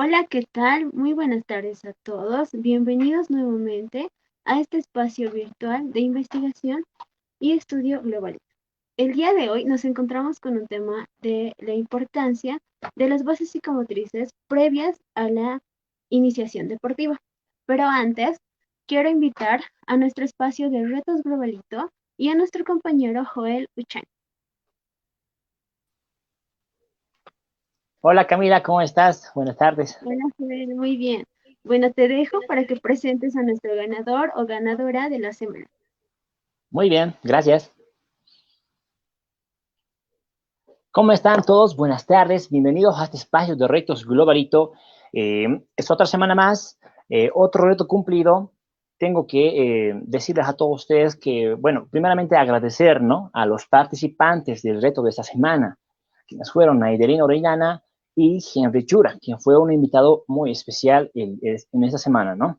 Hola, ¿qué tal? Muy buenas tardes a todos. Bienvenidos nuevamente a este espacio virtual de investigación y estudio global. El día de hoy nos encontramos con un tema de la importancia de las bases psicomotrices previas a la iniciación deportiva. Pero antes, quiero invitar a nuestro espacio de retos globalito y a nuestro compañero Joel Uchan. Hola Camila, ¿cómo estás? Buenas tardes. Hola, Joel, muy bien. Bueno, te dejo para que presentes a nuestro ganador o ganadora de la semana. Muy bien, gracias. ¿Cómo están todos? Buenas tardes. Bienvenidos a este espacio de retos globalito. Es otra semana más, otro reto cumplido. Tengo que decirles a todos ustedes que, bueno, primeramente agradecer, ¿no?, a los participantes del reto de esta semana, quienes fueron Naidelin Orellana y Henry Chura, quien fue un invitado muy especial en esta semana, ¿no?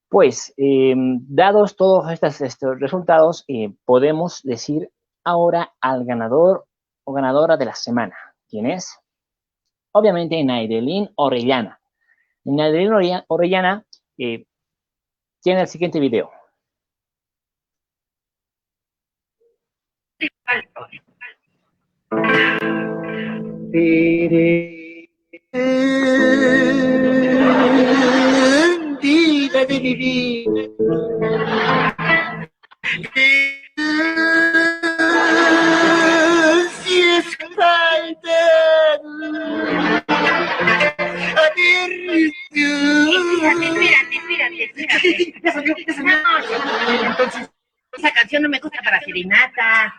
Pues, dados todos estos resultados, podemos decir ahora al ganador o ganadora de la semana. ¿Quién es? Obviamente, Naidelin Orellana. Naidelin Orellana tiene el siguiente video. Vida de mi vida. Si es Espérate. No, entonces, esa canción no me gusta para serenata.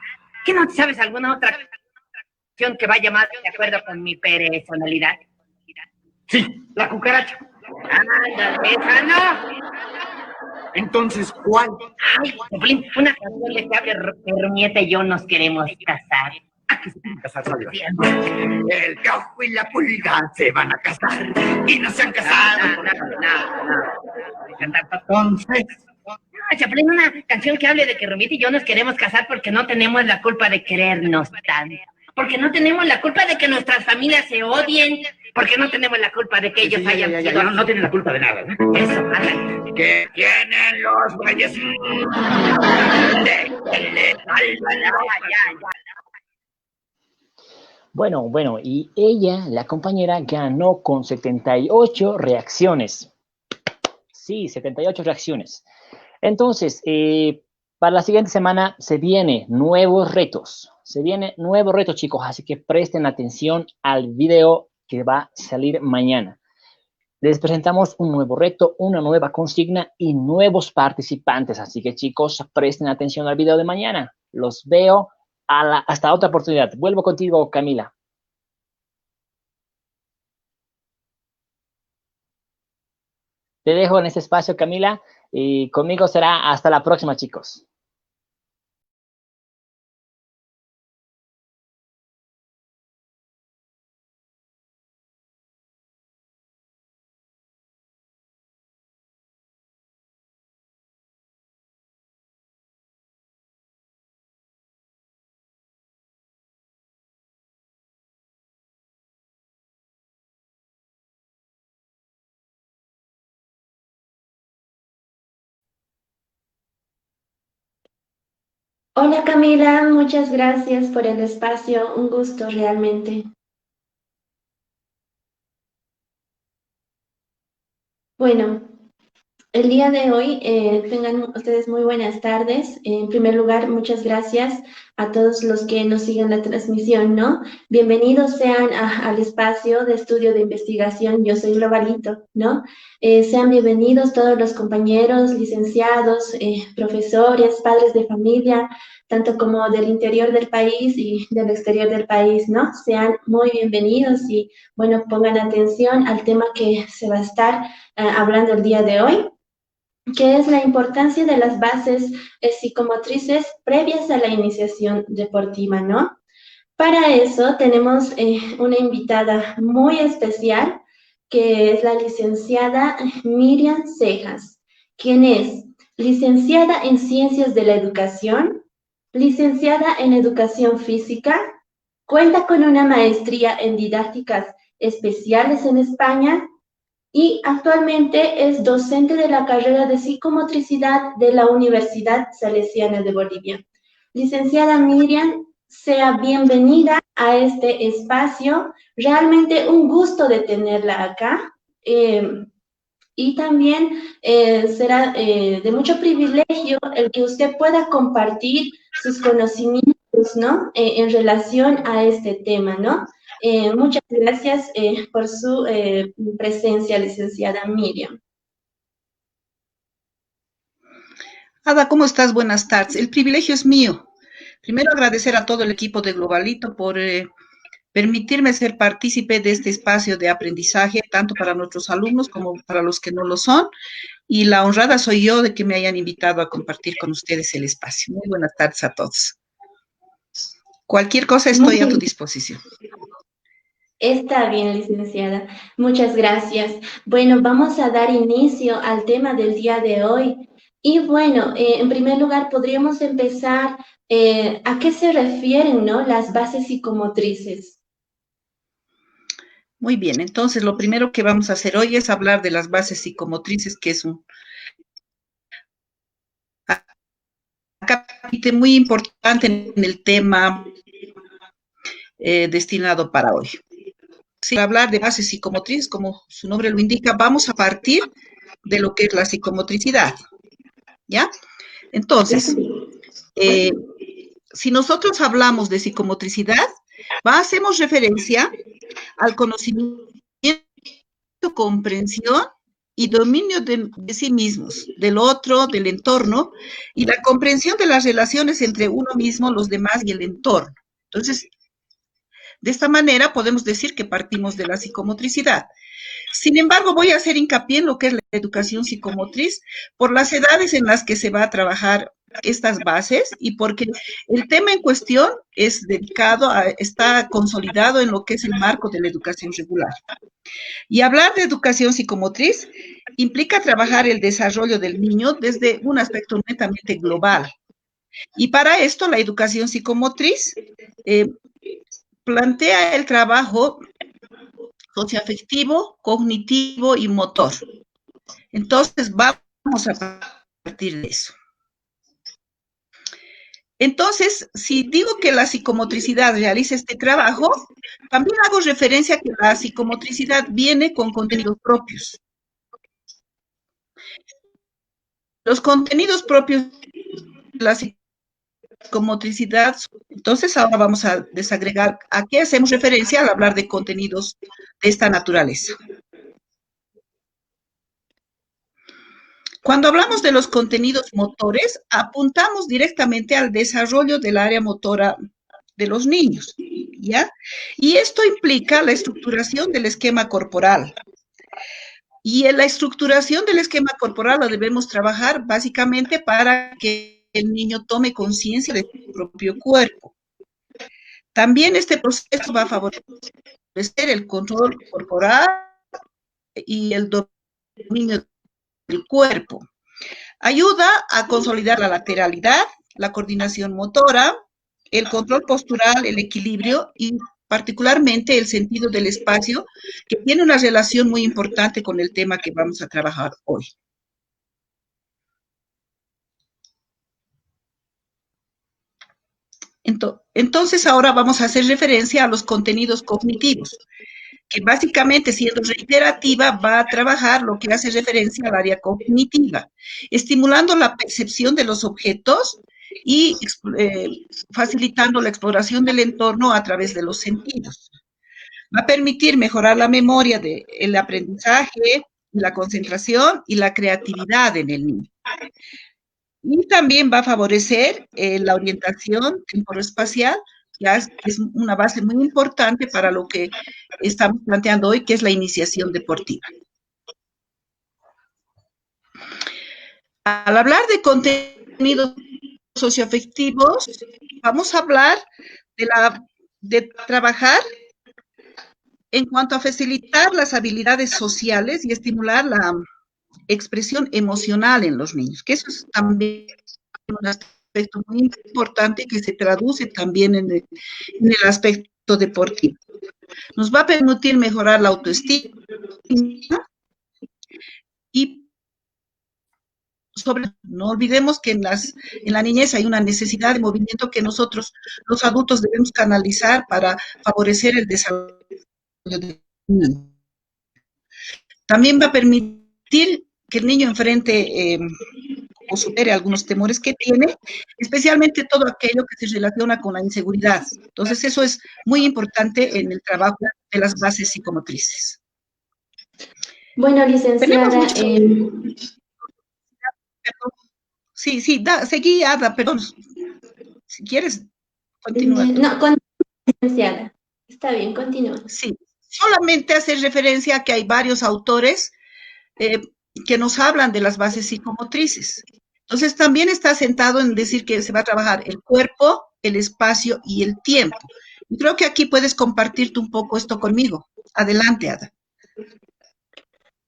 ¿Qué no sabes alguna otra canción que vaya más de acuerdo con mi personalidad? Sí, la cucaracha. Ándale, esa no. Entonces, ¿cuál? Ay, Poplín, una canción de que hable Rumieta y yo nos queremos casar. ¿A qué se van a casar, Salva? El Piojo y la Pulga se van a casar y no se han casado. Entonces, No, Chaplin, una canción que hable de que Rumieta y yo nos queremos casar porque no tenemos la culpa de querernos tanto. Porque no tenemos la culpa de que nuestras familias se odien. Porque no tenemos la culpa de que ellos hayan sido. no tienen la culpa de nada, ¿no? Eso, ándale. Que tienen los güeyes. Bueno, y ella, la compañera, ganó con 78 reacciones. Sí, 78 reacciones. Entonces, para la siguiente semana se vienen nuevos retos. Se vienen nuevos retos, chicos, así que presten atención al video que va a salir mañana. Les presentamos un nuevo reto, una nueva consigna y nuevos participantes. Así que, chicos, presten atención al video de mañana. Los veo hasta otra oportunidad. Vuelvo contigo, Camila. Te dejo en este espacio, Camila, y conmigo será hasta la próxima, chicos. Hola Camila, muchas gracias por el espacio, un gusto realmente. Bueno, el día de hoy tengan ustedes muy buenas tardes. En primer lugar, muchas gracias a todos los que nos siguen la transmisión, ¿no? Bienvenidos sean al espacio de estudio de investigación Yo Soy Globalito, ¿no? Sean bienvenidos todos los compañeros, licenciados, profesores, padres de familia, tanto como del interior del país y del exterior del país, ¿no? Sean muy bienvenidos y, bueno, pongan atención al tema que se va a estar hablando el día de hoy, que es la importancia de las bases psicomotrices previas a la iniciación deportiva, ¿no? Para eso tenemos una invitada muy especial, que es la licenciada Miriam Cejas, quien es licenciada en Ciencias de la Educación, licenciada en Educación Física, cuenta con una maestría en Didácticas Especiales en España y actualmente es docente de la carrera de psicomotricidad de la Universidad Salesiana de Bolivia. Licenciada Miriam, sea bienvenida a este espacio. Realmente un gusto de tenerla acá. Y también será de mucho privilegio el que usted pueda compartir sus conocimientos, ¿no? En relación a este tema, ¿no? Muchas gracias por su presencia, licenciada Miriam. Ada, ¿cómo estás? Buenas tardes. El privilegio es mío. Primero agradecer a todo el equipo de Globalito por permitirme ser partícipe de este espacio de aprendizaje, tanto para nuestros alumnos como para los que no lo son. Y la honrada soy yo de que me hayan invitado a compartir con ustedes el espacio. Muy buenas tardes a todos. Cualquier cosa estoy a tu disposición. Está bien, licenciada. Muchas gracias. Bueno, vamos a dar inicio al tema del día de hoy. Y bueno, en primer lugar, podríamos empezar a qué se refieren, ¿no? Las bases psicomotrices. Muy bien, entonces lo primero que vamos a hacer hoy es hablar de las bases psicomotrices, que es un capítulo muy importante en el tema destinado para hoy. Si hablar de bases psicomotrices, como su nombre lo indica, vamos a partir de lo que es la psicomotricidad, ¿ya? Entonces, si nosotros hablamos de psicomotricidad, hacemos referencia al conocimiento, comprensión y dominio de sí mismos, del otro, del entorno, y la comprensión de las relaciones entre uno mismo, los demás y el entorno. Entonces, de esta manera podemos decir que partimos de la psicomotricidad. Sin embargo, voy a hacer hincapié en lo que es la educación psicomotriz por las edades en las que se va a trabajar estas bases y porque el tema en cuestión es dedicado está consolidado en lo que es el marco de la educación regular. Y hablar de educación psicomotriz implica trabajar el desarrollo del niño desde un aspecto netamente global. Y para esto la educación psicomotriz plantea el trabajo socioafectivo, cognitivo y motor. Entonces, vamos a partir de eso. Entonces, si digo que la psicomotricidad realiza este trabajo, también hago referencia a que la psicomotricidad viene con contenidos propios. Los contenidos propios de la psicomotricidad, entonces ahora vamos a desagregar a qué hacemos referencia al hablar de contenidos de esta naturaleza. Cuando hablamos de los contenidos motores, apuntamos directamente al desarrollo del área motora de los niños, ¿ya? Y esto implica la estructuración del esquema corporal. Y en la estructuración del esquema corporal lo debemos trabajar básicamente para que el niño tome conciencia de su propio cuerpo. También este proceso va a favorecer el control corporal y el dominio del cuerpo. Ayuda a consolidar la lateralidad, la coordinación motora, el control postural, el equilibrio y particularmente el sentido del espacio, que tiene una relación muy importante con el tema que vamos a trabajar hoy. Entonces ahora vamos a hacer referencia a los contenidos cognitivos, que básicamente, siendo reiterativa, va a trabajar lo que hace referencia al área cognitiva, estimulando la percepción de los objetos y facilitando la exploración del entorno a través de los sentidos. Va a permitir mejorar la memoria, el aprendizaje, la concentración y la creatividad en el niño. Y también va a favorecer la orientación temporoespacial, que es una base muy importante para lo que estamos planteando hoy, que es la iniciación deportiva. Al hablar de contenidos socioafectivos, vamos a hablar de trabajar en cuanto a facilitar las habilidades sociales y estimular la expresión emocional en los niños, que eso es también un aspecto muy importante que se traduce también en el aspecto deportivo. Nos va a permitir mejorar la autoestima, no olvidemos que en la niñez hay una necesidad de movimiento que nosotros, los adultos, debemos canalizar para favorecer el desarrollo del niño. También va a permitir que el niño enfrente o supere algunos temores que tiene, especialmente todo aquello que se relaciona con la inseguridad. Entonces, eso es muy importante en el trabajo de las bases psicomotrices. Bueno, Tenemos licenciada, muchos... Sí, seguí, Ada, perdón. Si quieres, continúa tú. no, continúa, licenciada. Está bien, continúa. Sí, solamente hacer referencia a que hay varios autores que nos hablan de las bases psicomotrices. Entonces, también está sentado en decir que se va a trabajar el cuerpo, el espacio y el tiempo. Y creo que aquí puedes compartirte un poco esto conmigo. Adelante, Ada.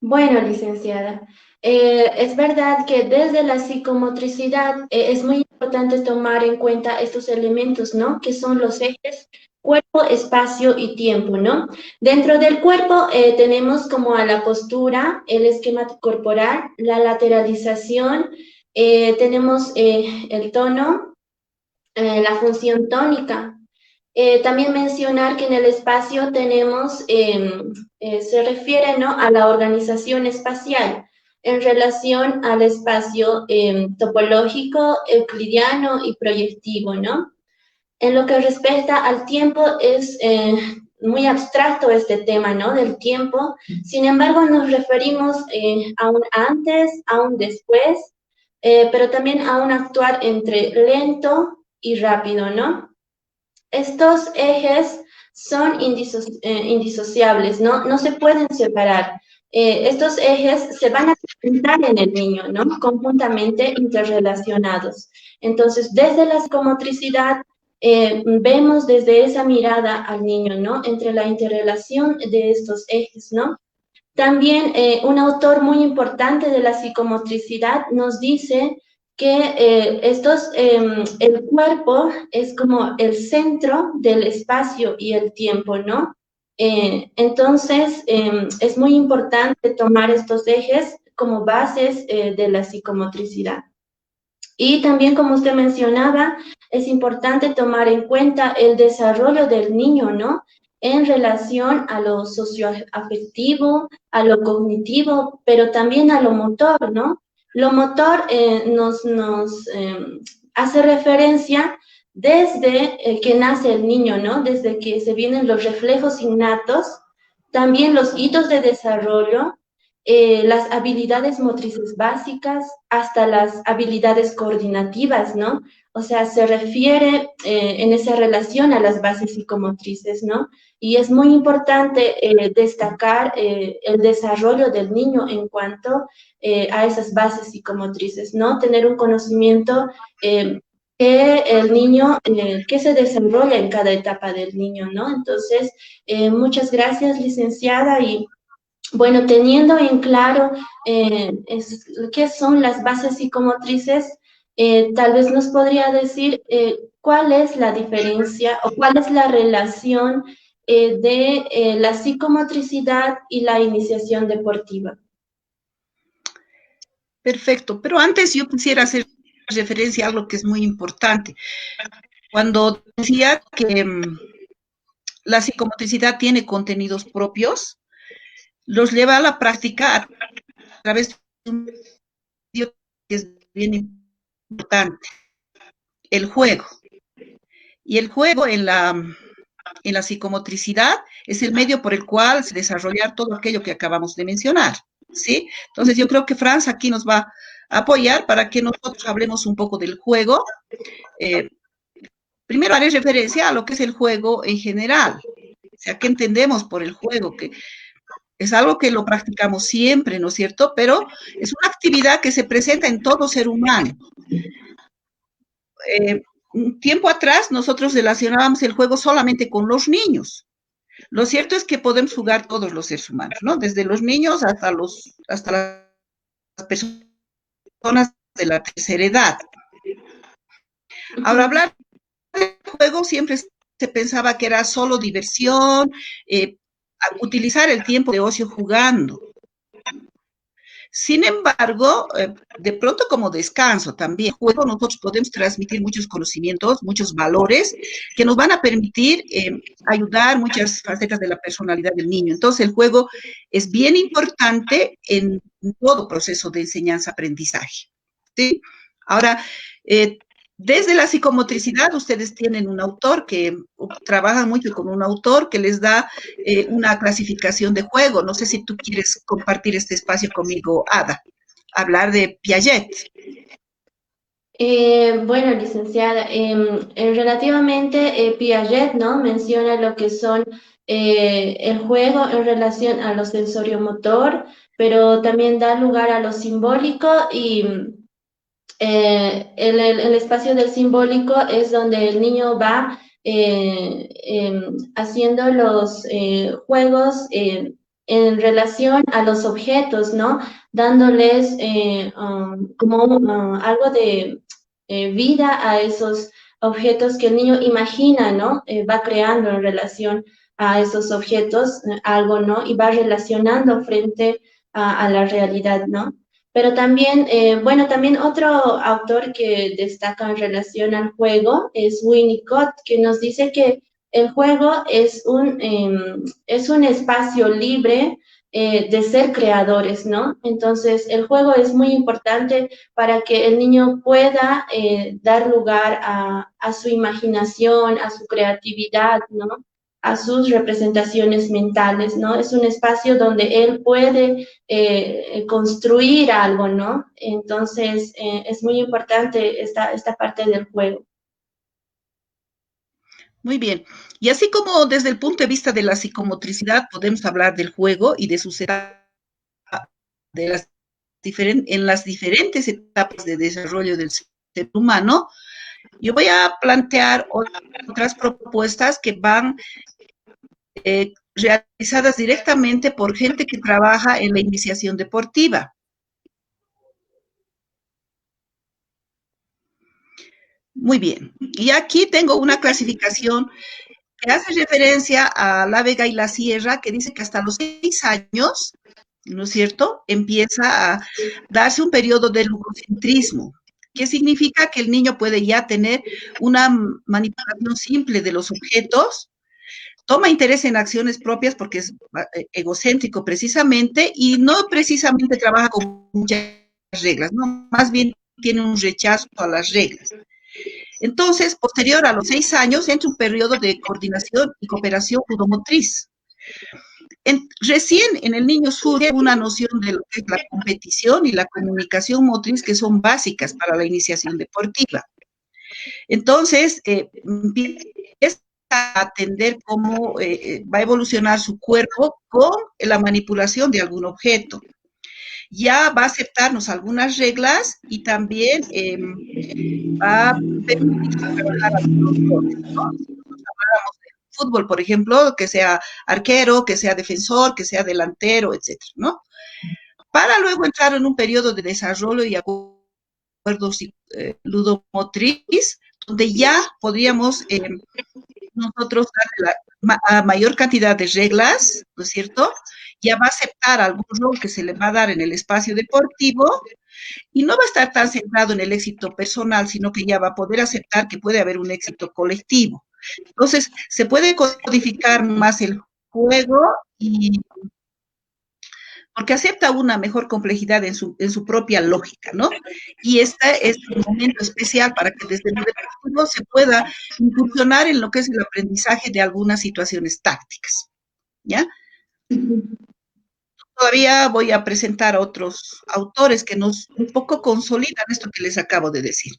Bueno, licenciada, es verdad que desde la psicomotricidad es muy importante tomar en cuenta estos elementos, ¿no? Que son los ejes cuerpo, espacio y tiempo, ¿no? Dentro del cuerpo tenemos como a la postura, el esquema corporal, la lateralización, tenemos el tono, la función tónica. También mencionar que en el espacio tenemos, se refiere, ¿no?, a la organización espacial en relación al espacio topológico, euclidiano y proyectivo, ¿no? En lo que respecta al tiempo es muy abstracto este tema, ¿no?, del tiempo. Sin embargo, nos referimos a un antes, a un después, pero también a un actuar entre lento y rápido, ¿no? Estos ejes son indisociables, ¿no? No se pueden separar. Estos ejes se van a presentar en el niño, ¿no? Conjuntamente interrelacionados. Entonces, desde la psicomotricidad, vemos desde esa mirada al niño, ¿no? Entre la interrelación de estos ejes, ¿no? También un autor muy importante de la psicomotricidad nos dice que el cuerpo es como el centro del espacio y el tiempo, ¿no? Entonces, es muy importante tomar estos ejes como bases de la psicomotricidad. Y también, como usted mencionaba, es importante tomar en cuenta el desarrollo del niño, ¿no? En relación a lo socioafectivo, a lo cognitivo, pero también a lo motor, ¿no? Lo motor nos hace referencia desde que nace el niño, ¿no? Desde que se vienen los reflejos innatos, también los hitos de desarrollo, las habilidades motrices básicas hasta las habilidades coordinativas, ¿no? O sea, se refiere en esa relación a las bases psicomotrices, ¿no? Y es muy importante destacar el desarrollo del niño en cuanto a esas bases psicomotrices, ¿no? Tener un conocimiento que el niño, que se desarrolla en cada etapa del niño, ¿no? Entonces, muchas gracias, licenciada, y bueno, teniendo en claro qué son las bases psicomotrices, tal vez nos podría decir cuál es la diferencia o cuál es la relación de la psicomotricidad y la iniciación deportiva. Perfecto, pero antes yo quisiera hacer referencia a algo que es muy importante. Cuando decía que la psicomotricidad tiene contenidos propios, los lleva a la práctica a través de un medio que es bien importante, el juego. Y el juego en la psicomotricidad es el medio por el cual se desarrolla todo aquello que acabamos de mencionar, ¿sí? Entonces yo creo que Franz aquí nos va a apoyar para que nosotros hablemos un poco del juego. Primero haré referencia a lo que es el juego en general, o sea, ¿qué entendemos por el juego? Que es algo que lo practicamos siempre, ¿no es cierto? Pero es una actividad que se presenta en todo ser humano. Un tiempo atrás nosotros relacionábamos el juego solamente con los niños. Lo cierto es que podemos jugar todos los seres humanos, ¿no? Desde los niños hasta las personas de la tercera edad. Ahora, hablar de juego siempre se pensaba que era solo diversión, utilizar el tiempo de ocio jugando. Sin embargo, de pronto como descanso también, juego nosotros podemos transmitir muchos conocimientos, muchos valores que nos van a permitir ayudar muchas facetas de la personalidad del niño. Entonces, el juego es bien importante en todo proceso de enseñanza-aprendizaje. ¿Sí? Ahora, desde la psicomotricidad, ustedes tienen un autor que trabaja mucho con un autor que les da una clasificación de juego. No sé si tú quieres compartir este espacio conmigo, Ada. Hablar de Piaget. Bueno, licenciada, relativamente Piaget, ¿no? Menciona lo que son el juego en relación a lo sensoriomotor, pero también da lugar a lo simbólico y el espacio del simbólico es donde el niño va haciendo los juegos en relación a los objetos, ¿no? Dándoles como algo de vida a esos objetos que el niño imagina, ¿no? Va creando en relación a esos objetos algo, ¿no? Y va relacionando frente a la realidad, ¿no? Pero también, bueno, también otro autor que destaca en relación al juego es Winnicott, que nos dice que el juego es un espacio libre de ser creadores, ¿no? Entonces, el juego es muy importante para que el niño pueda dar lugar a su imaginación, a su creatividad, ¿no? A sus representaciones mentales, ¿no? Es un espacio donde él puede construir algo, ¿no? Entonces, es muy importante esta parte del juego. Muy bien. Y así como desde el punto de vista de la psicomotricidad podemos hablar del juego y de sus etapas, de las en las diferentes etapas de desarrollo del ser humano, yo voy a plantear otras propuestas que van realizadas directamente por gente que trabaja en la iniciación deportiva. Muy bien. Y aquí tengo una clasificación que hace referencia a La Vega y la Sierra, que dice que hasta los 6 años, ¿no es cierto?, empieza a darse un periodo de logocentrismo, que significa que el niño puede ya tener una manipulación simple de los objetos, toma interés en acciones propias porque es egocéntrico precisamente y no precisamente trabaja con muchas reglas, ¿no? Más bien tiene un rechazo a las reglas. Entonces, posterior a los 6 años, entra un periodo de coordinación y cooperación judomotriz. Recién en el niño surge una noción de lo que es la competición y la comunicación motriz que son básicas para la iniciación deportiva. Entonces, empieza a atender cómo va a evolucionar su cuerpo con la manipulación de algún objeto. Ya va a aceptarnos algunas reglas y también va a permitirnos trabajar algunos roles, ¿no? Si nosotros habláramos de fútbol, por ejemplo, que sea arquero, que sea defensor, que sea delantero, etcétera, ¿no? Para luego entrar en un periodo de desarrollo y acuerdos ludomotriz, donde ya podríamos nosotros darle la mayor cantidad de reglas, ¿no es cierto? Ya va a aceptar algún rol que se le va a dar en el espacio deportivo y no va a estar tan centrado en el éxito personal, sino que ya va a poder aceptar que puede haber un éxito colectivo. Entonces, se puede codificar más el juego y porque acepta una mejor complejidad en su propia lógica, ¿no? Y este es un momento especial para que desde el deportivo se pueda incursionar en lo que es el aprendizaje de algunas situaciones tácticas, ¿ya? Todavía voy a presentar a otros autores que nos un poco consolidan esto que les acabo de decir.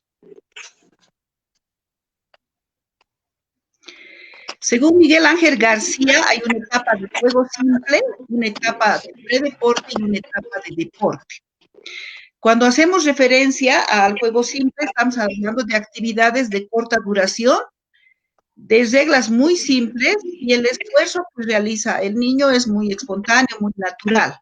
Según Miguel Ángel García, hay una etapa de juego simple, una etapa de predeporte y una etapa de deporte. Cuando hacemos referencia al juego simple, estamos hablando de actividades de corta duración, de reglas muy simples y el esfuerzo que realiza el niño es muy espontáneo, muy natural.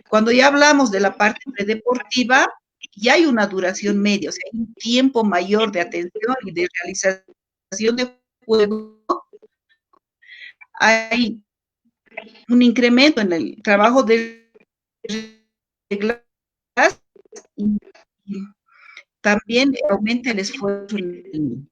Cuando ya hablamos de la parte predeportiva, ya hay una duración media, o sea, hay un tiempo mayor de atención y de realización de juego. Hay un incremento en el trabajo de reglas también aumenta el esfuerzo en el niño.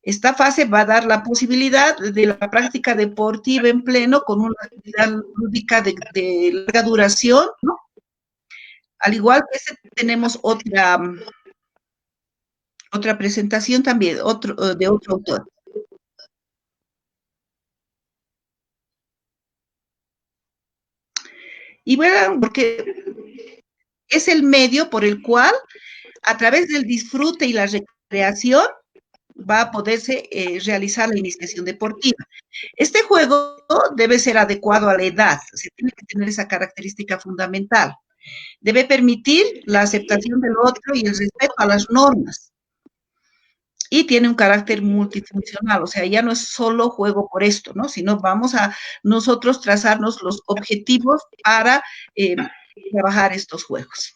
Esta fase va a dar la posibilidad de la práctica deportiva en pleno con una actividad lúdica de larga duración, ¿no? Al igual que tenemos otra presentación también, de otro autor. Y bueno, porque es el medio por el cual, a través del disfrute y la recreación, va a poderse realizar la iniciación deportiva. Este juego debe ser adecuado a la edad, se tiene que tener esa característica fundamental. Debe permitir la aceptación del otro y el respeto a las normas. Y tiene un carácter multifuncional, o sea, ya no es solo juego por esto, ¿no? Sino vamos a nosotros trazarnos los objetivos para trabajar estos juegos.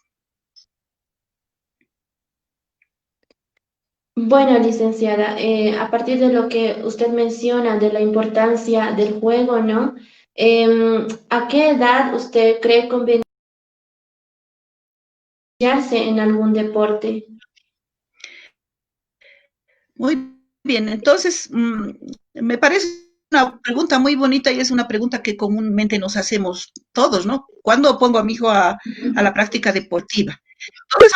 Bueno, licenciada, a partir de lo que usted menciona de la importancia del juego, ¿no? ¿A qué edad usted cree conveniente iniciarse en algún deporte? Muy bien, entonces, me parece una pregunta muy bonita y es una pregunta que comúnmente nos hacemos todos, ¿no? ¿Cuándo pongo a mi hijo a la práctica deportiva? Entonces,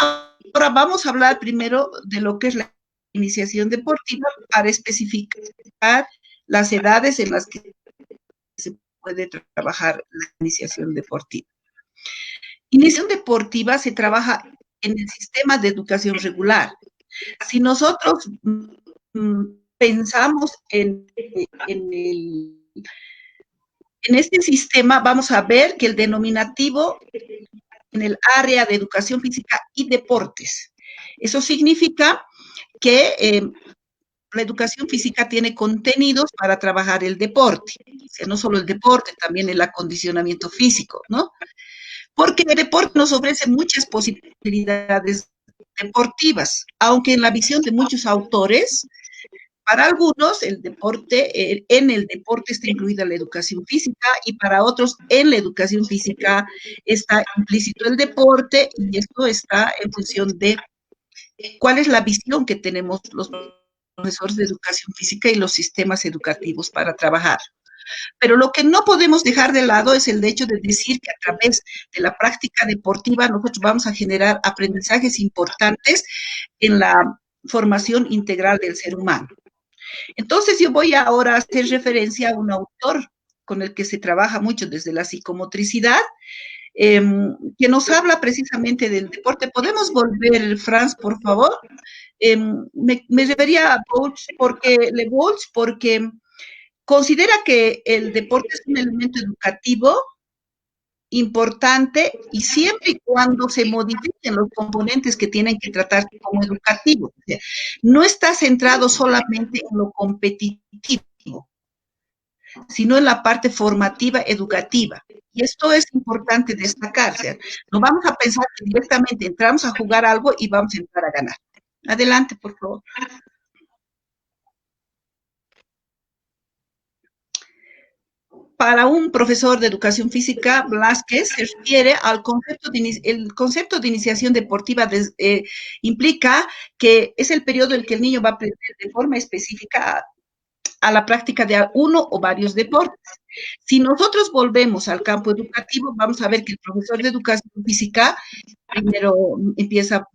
ahora vamos a hablar primero de lo que es la iniciación deportiva para especificar las edades en las que se puede trabajar la iniciación deportiva. Iniciación deportiva se trabaja en el sistema de educación regular. Si nosotros pensamos en este sistema, vamos a ver que el denominativo en el área de educación física y deportes. Eso significa que la educación física tiene contenidos para trabajar el deporte. O sea, no solo el deporte, también el acondicionamiento físico, ¿no? Porque el deporte nos ofrece muchas posibilidades deportivas, aunque en la visión de muchos autores, para algunos en el deporte está incluida la educación física y para otros en la educación física está implícito el deporte y esto está en función de cuál es la visión que tenemos los profesores de educación física y los sistemas educativos para trabajar. Pero lo que no podemos dejar de lado es el hecho de decir que a través de la práctica deportiva nosotros vamos a generar aprendizajes importantes en la formación integral del ser humano. Entonces yo voy ahora a hacer referencia a un autor con el que se trabaja mucho desde la psicomotricidad, que nos habla precisamente del deporte. ¿Podemos volver, Franz, por favor? Me refería a Le Bouch porque considera que el deporte es un elemento educativo importante y siempre y cuando se modifiquen los componentes que tienen que tratarse como educativos. O sea, no está centrado solamente en lo competitivo, sino en la parte formativa, educativa. Y esto es importante destacar. O sea, no vamos a pensar que directamente entramos a jugar algo y vamos a entrar a ganar. Adelante, por favor. Para un profesor de educación física, Velázquez se refiere al concepto de iniciación deportiva, implica que es el periodo en que el niño va a aprender de forma específica a la práctica de uno o varios deportes. Si nosotros volvemos al campo educativo, vamos a ver que el profesor de educación física primero empieza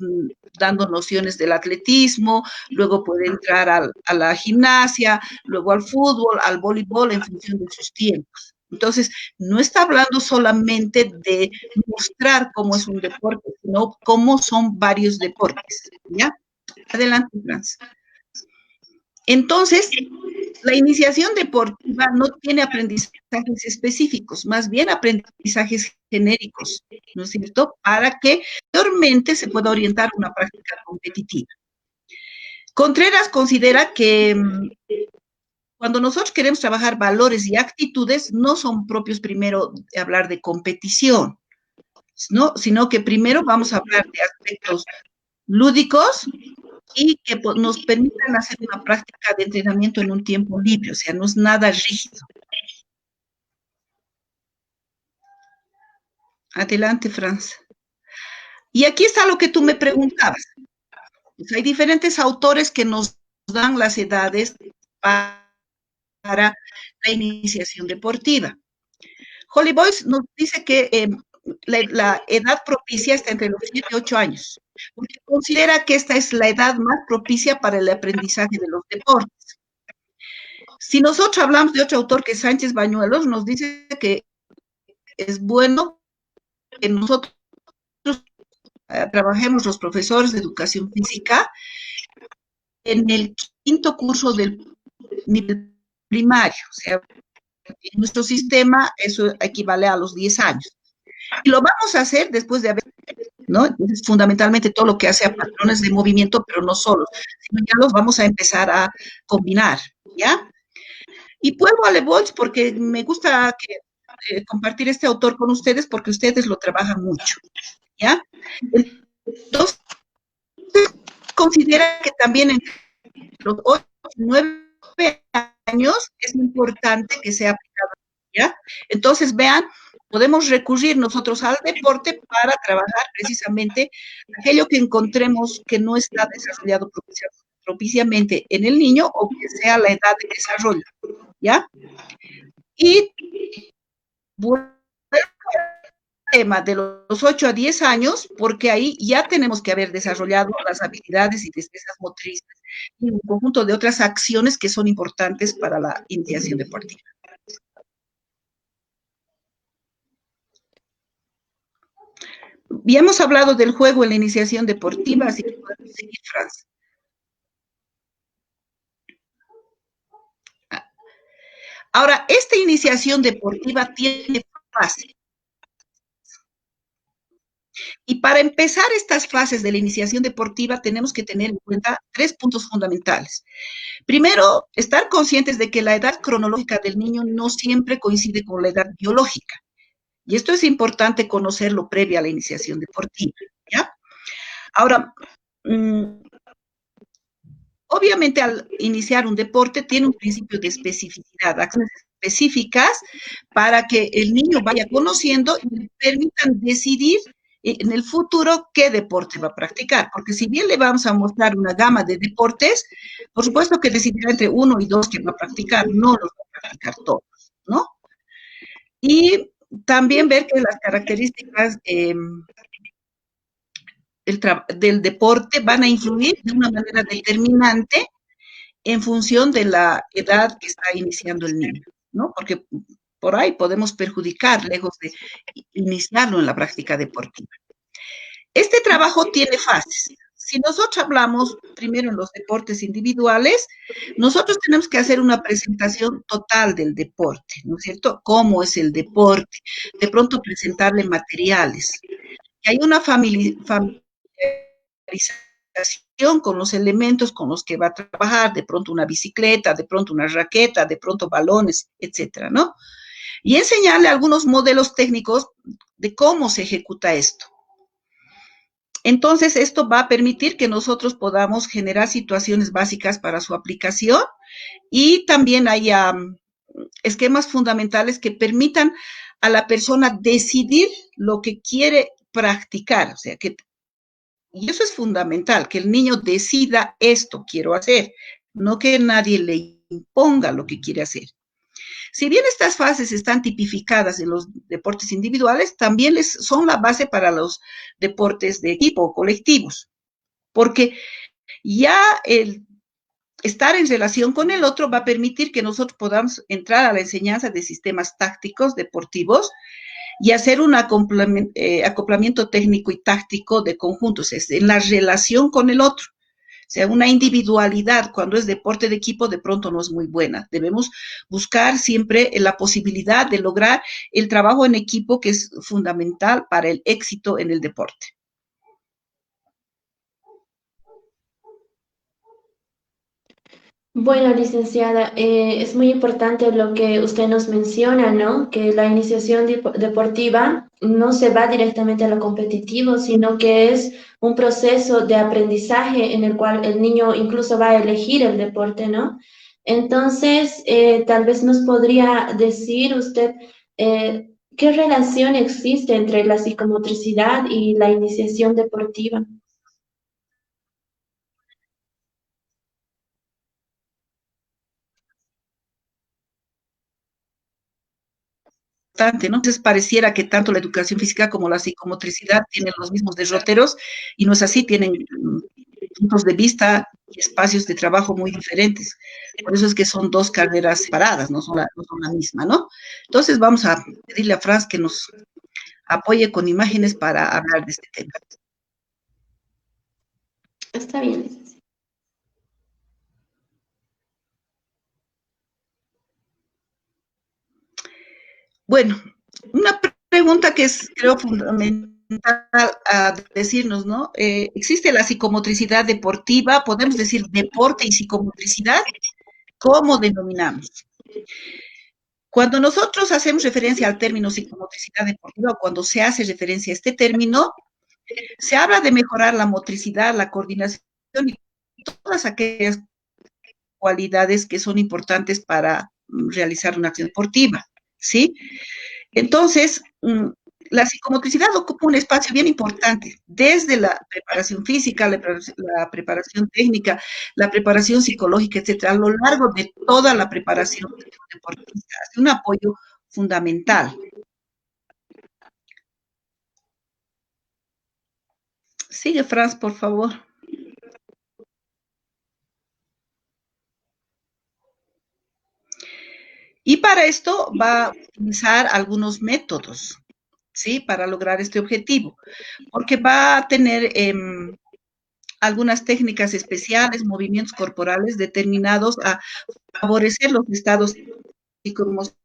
dando nociones del atletismo, luego puede entrar a la gimnasia, luego al fútbol, al voleibol, en función de sus tiempos. Entonces, no está hablando solamente de mostrar cómo es un deporte, sino cómo son varios deportes. ¿Ya? Adelante, Franz. Entonces, la iniciación deportiva no tiene aprendizajes específicos, más bien aprendizajes genéricos, ¿no es cierto? Para que posteriormente se pueda orientar a una práctica competitiva. Contreras considera que cuando nosotros queremos trabajar valores y actitudes, no son propios primero hablar de competición, ¿no? Sino que primero vamos a hablar de aspectos lúdicos y que nos permitan hacer una práctica de entrenamiento en un tiempo libre, o sea, no es nada rígido. Adelante, Franz. Y aquí está lo que tú me preguntabas. Pues hay diferentes autores que nos dan las edades para la iniciación deportiva. Holly Boyce nos dice que la edad propicia está entre los 7 y 8 años, porque considera que esta es la edad más propicia para el aprendizaje de los deportes. Si nosotros hablamos de otro autor, que es Sánchez Bañuelos, nos dice que es bueno que nosotros trabajemos los profesores de educación física en el quinto curso del nivel primario, o sea, en nuestro sistema eso equivale a los 10 años. Y lo vamos a hacer después de haber, ¿no? Entonces, fundamentalmente todo lo que hace a patrones de movimiento, pero no solos, sino ya los vamos a empezar a combinar, ¿ya? Y vuelvo a Le Bolz porque me gusta compartir este autor con ustedes porque ustedes lo trabajan mucho, ¿ya? Entonces, considera que también en los 8 y 9 años es importante que sea aplicado, ¿ya? Entonces, vean, podemos recurrir nosotros al deporte para trabajar precisamente aquello que encontremos que no está desarrollado propiciamente en el niño o que sea la edad de desarrollo, ¿ya? Y bueno, tema de los 8 a 10 años, porque ahí ya tenemos que haber desarrollado las habilidades y destrezas motrices y un conjunto de otras acciones que son importantes para la iniciación deportiva. Ya hemos hablado del juego en la iniciación deportiva, así que podemos seguir, Franz. Ahora, esta iniciación deportiva tiene fases. Y para empezar estas fases de la iniciación deportiva tenemos que tener en cuenta 3 puntos fundamentales. Primero, estar conscientes de que la edad cronológica del niño no siempre coincide con la edad biológica. Y esto es importante conocerlo previo a la iniciación deportiva, ¿ya? Ahora, obviamente al iniciar un deporte tiene un principio de especificidad, acciones específicas para que el niño vaya conociendo y le permitan decidir en el futuro qué deporte va a practicar, porque si bien le vamos a mostrar una gama de deportes, por supuesto que decidirá entre 1 y 2 que va a practicar, no los va a practicar todos, ¿no? Y también ver que las características del deporte van a influir de una manera determinante en función de la edad que está iniciando el niño, ¿no? Porque por ahí podemos perjudicar, lejos de iniciarlo en la práctica deportiva. Este trabajo tiene fases. Si nosotros hablamos primero en los deportes individuales, nosotros tenemos que hacer una presentación total del deporte, ¿no es cierto? ¿Cómo es el deporte? De pronto presentarle materiales. Que hay una familiarización con los elementos con los que va a trabajar, de pronto una bicicleta, de pronto una raqueta, de pronto balones, etcétera, ¿no? Y enseñarle algunos modelos técnicos de cómo se ejecuta esto. Entonces, esto va a permitir que nosotros podamos generar situaciones básicas para su aplicación y también haya esquemas fundamentales que permitan a la persona decidir lo que quiere practicar. O sea, y eso es fundamental, que el niño decida esto quiero hacer, no que nadie le imponga lo que quiere hacer. Si bien estas fases están tipificadas en los deportes individuales, también son la base para los deportes de equipo o colectivos, porque ya el estar en relación con el otro va a permitir que nosotros podamos entrar a la enseñanza de sistemas tácticos deportivos y hacer un acoplamiento técnico y táctico de conjuntos, es en la relación con el otro. O sea, una individualidad cuando es deporte de equipo de pronto no es muy buena. Debemos buscar siempre la posibilidad de lograr el trabajo en equipo que es fundamental para el éxito en el deporte. Bueno, licenciada, es muy importante lo que usted nos menciona, ¿no? Que la iniciación deportiva no se va directamente a lo competitivo, sino que es un proceso de aprendizaje en el cual el niño incluso va a elegir el deporte, ¿no? Entonces, tal vez nos podría decir usted ¿Qué relación existe entre la psicomotricidad y la iniciación deportiva? Bastante, ¿no? Entonces pareciera que tanto la educación física como la psicomotricidad tienen los mismos derroteros y no es así, tienen puntos de vista y espacios de trabajo muy diferentes. Por eso es que son dos carreras separadas, no son la misma, ¿no? Entonces vamos a pedirle a Franz que nos apoye con imágenes para hablar de este tema. Está bien. Bueno, una pregunta que es, creo, fundamental a decirnos, ¿no? ¿Existe la psicomotricidad deportiva? ¿Podemos decir deporte y psicomotricidad? ¿Cómo denominamos? Cuando nosotros hacemos referencia al término psicomotricidad deportiva, o cuando se hace referencia a este término, se habla de mejorar la motricidad, la coordinación y todas aquellas cualidades que son importantes para realizar una acción deportiva, ¿sí? Entonces, la psicomotricidad ocupa un espacio bien importante, desde la preparación física, la preparación técnica, la preparación psicológica, etcétera, a lo largo de toda la preparación de un deportista. Es un apoyo fundamental. Sigue, Franz, por favor. Y para esto va a utilizar algunos métodos, ¿sí? Para lograr este objetivo, porque va a tener algunas técnicas especiales, movimientos corporales determinados a favorecer los estados psicoemocionales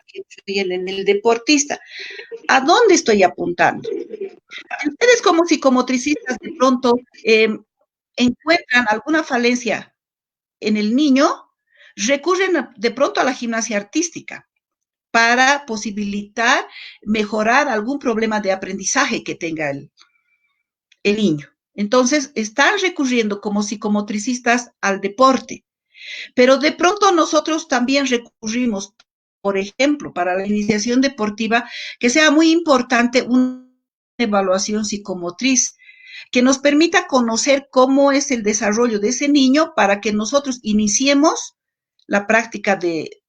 que influyen en el deportista. ¿A dónde estoy apuntando? Ustedes como psicomotricistas de pronto encuentran alguna falencia en el niño, recurren de pronto a la gimnasia artística para posibilitar mejorar algún problema de aprendizaje que tenga el niño. Entonces, están recurriendo como psicomotricistas al deporte, pero de pronto nosotros también recurrimos, por ejemplo, para la iniciación deportiva, que sea muy importante una evaluación psicomotriz que nos permita conocer cómo es el desarrollo de ese niño para que nosotros iniciemos la práctica de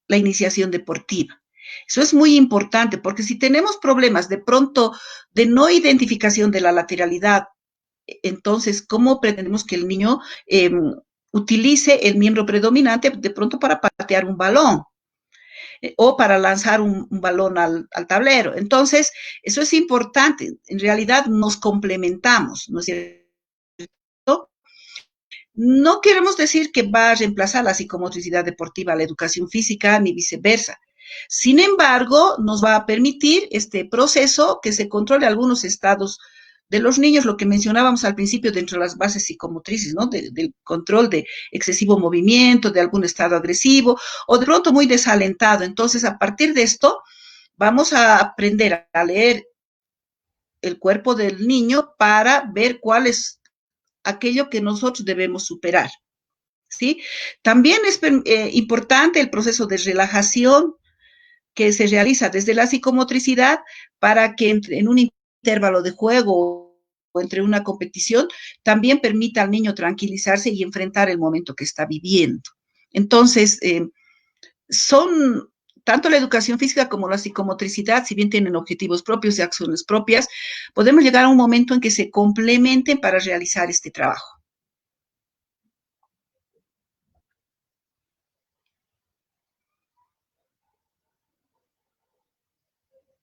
la iniciación deportiva. Eso es muy importante porque si tenemos problemas de pronto de no identificación de la lateralidad, entonces, ¿cómo pretendemos que el niño utilice el miembro predominante de pronto para patear un balón? O para lanzar un balón al tablero. Entonces, eso es importante. En realidad nos complementamos, ¿no es cierto? No queremos decir que va a reemplazar la psicomotricidad deportiva a la educación física, ni viceversa. Sin embargo, nos va a permitir este proceso que se controle algunos estados de los niños, lo que mencionábamos al principio dentro de las bases psicomotrices, ¿no? Del control de excesivo movimiento, de algún estado agresivo o de pronto muy desalentado. Entonces, a partir de esto, vamos a aprender a leer el cuerpo del niño para ver cuál es aquello que nosotros debemos superar, ¿sí? También es importante el proceso de relajación que se realiza desde la psicomotricidad para que en un intervalo de juego o entre una competición también permita al niño tranquilizarse y enfrentar el momento que está viviendo. Entonces, son tanto la educación física como la psicomotricidad, si bien tienen objetivos propios y acciones propias, podemos llegar a un momento en que se complementen para realizar este trabajo.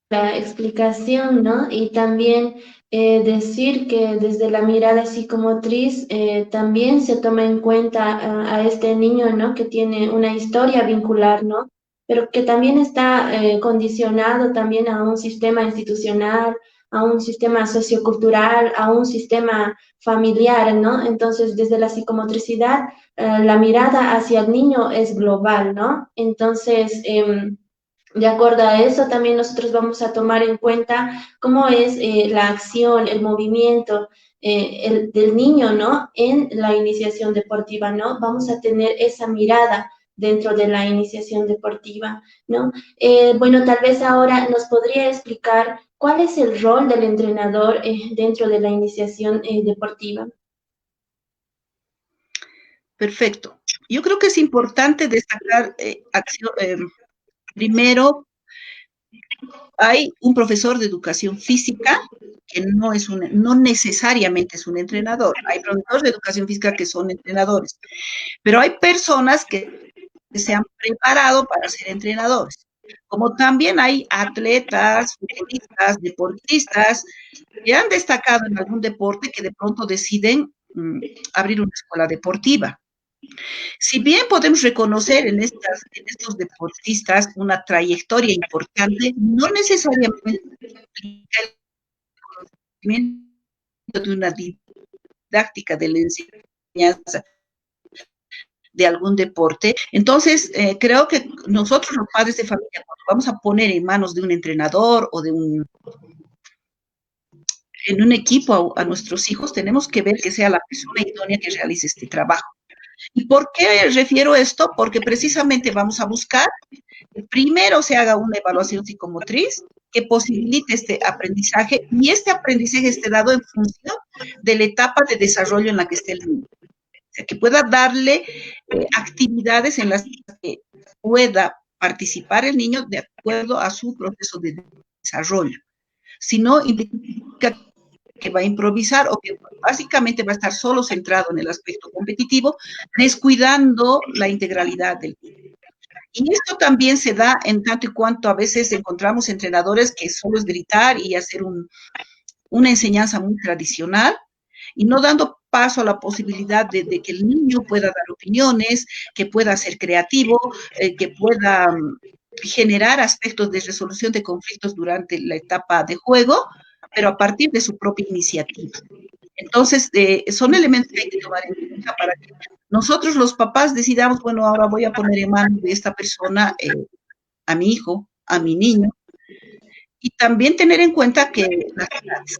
La explicación, ¿no? Y también decir que desde la mirada psicomotriz también se toma en cuenta a este niño, ¿no? Que tiene una historia vincular, ¿no? Pero que también está condicionado también a un sistema institucional, a un sistema sociocultural, a un sistema familiar, ¿no? Entonces, desde la psicomotricidad, la mirada hacia el niño es global, ¿no? Entonces, de acuerdo a eso, también nosotros vamos a tomar en cuenta cómo es la acción, el movimiento del niño, ¿no? En la iniciación deportiva, ¿no? Vamos a tener esa mirada dentro de la iniciación deportiva, ¿no? Bueno, tal vez ahora nos podría explicar cuál es el rol del entrenador dentro de la iniciación deportiva. Perfecto. Yo creo que es importante destacar, primero, hay un profesor de educación física que no necesariamente es un entrenador. Hay profesores de educación física que son entrenadores, pero hay personas que se han preparado para ser entrenadores. Como también hay atletas, futbolistas, deportistas que han destacado en algún deporte que de pronto deciden abrir una escuela deportiva. Si bien podemos reconocer en estos deportistas una trayectoria importante, no necesariamente implica el conocimiento de una didáctica de la enseñanza de algún deporte. Entonces, creo que nosotros los padres de familia, cuando vamos a poner en manos de un entrenador o en un equipo a nuestros hijos, tenemos que ver que sea la persona idónea que realice este trabajo. ¿Y por qué refiero esto? Porque precisamente vamos a buscar que primero se haga una evaluación psicomotriz que posibilite este aprendizaje y este aprendizaje esté dado en función de la etapa de desarrollo en la que esté el niño. O sea, que pueda darle actividades en las que pueda participar el niño de acuerdo a su proceso de desarrollo. Si no, indica que va a improvisar o que básicamente va a estar solo centrado en el aspecto competitivo, descuidando la integralidad del niño. Y esto también se da en tanto y cuanto a veces encontramos entrenadores que solo es gritar y hacer una enseñanza muy tradicional y no dando paso a la posibilidad de que el niño pueda dar opiniones, que pueda ser creativo, que pueda generar aspectos de resolución de conflictos durante la etapa de juego, pero a partir de su propia iniciativa. Entonces, son elementos que hay que tomar en cuenta para que nosotros los papás decidamos, bueno, ahora voy a poner en manos de esta persona a mi hijo, a mi niño, y también tener en cuenta que las edades,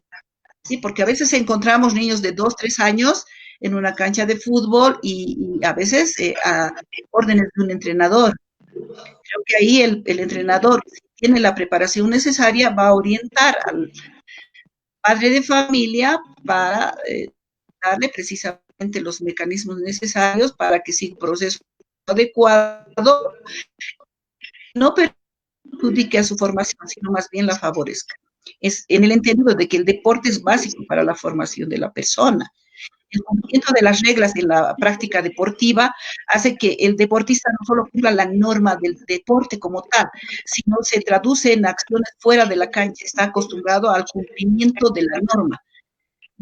¿sí? Porque a veces encontramos niños de 2, 3 años en una cancha de fútbol y a veces a órdenes de un entrenador. Creo que ahí el entrenador, si tiene la preparación necesaria, va a orientar al padre de familia para darle precisamente los mecanismos necesarios para que siga un proceso adecuado, no perjudique a su formación, sino más bien la favorezca. Es en el entendido de que el deporte es básico para la formación de la persona. El cumplimiento de las reglas de la práctica deportiva hace que el deportista no solo cumpla la norma del deporte como tal, sino se traduce en acciones fuera de la cancha, está acostumbrado al cumplimiento de la norma.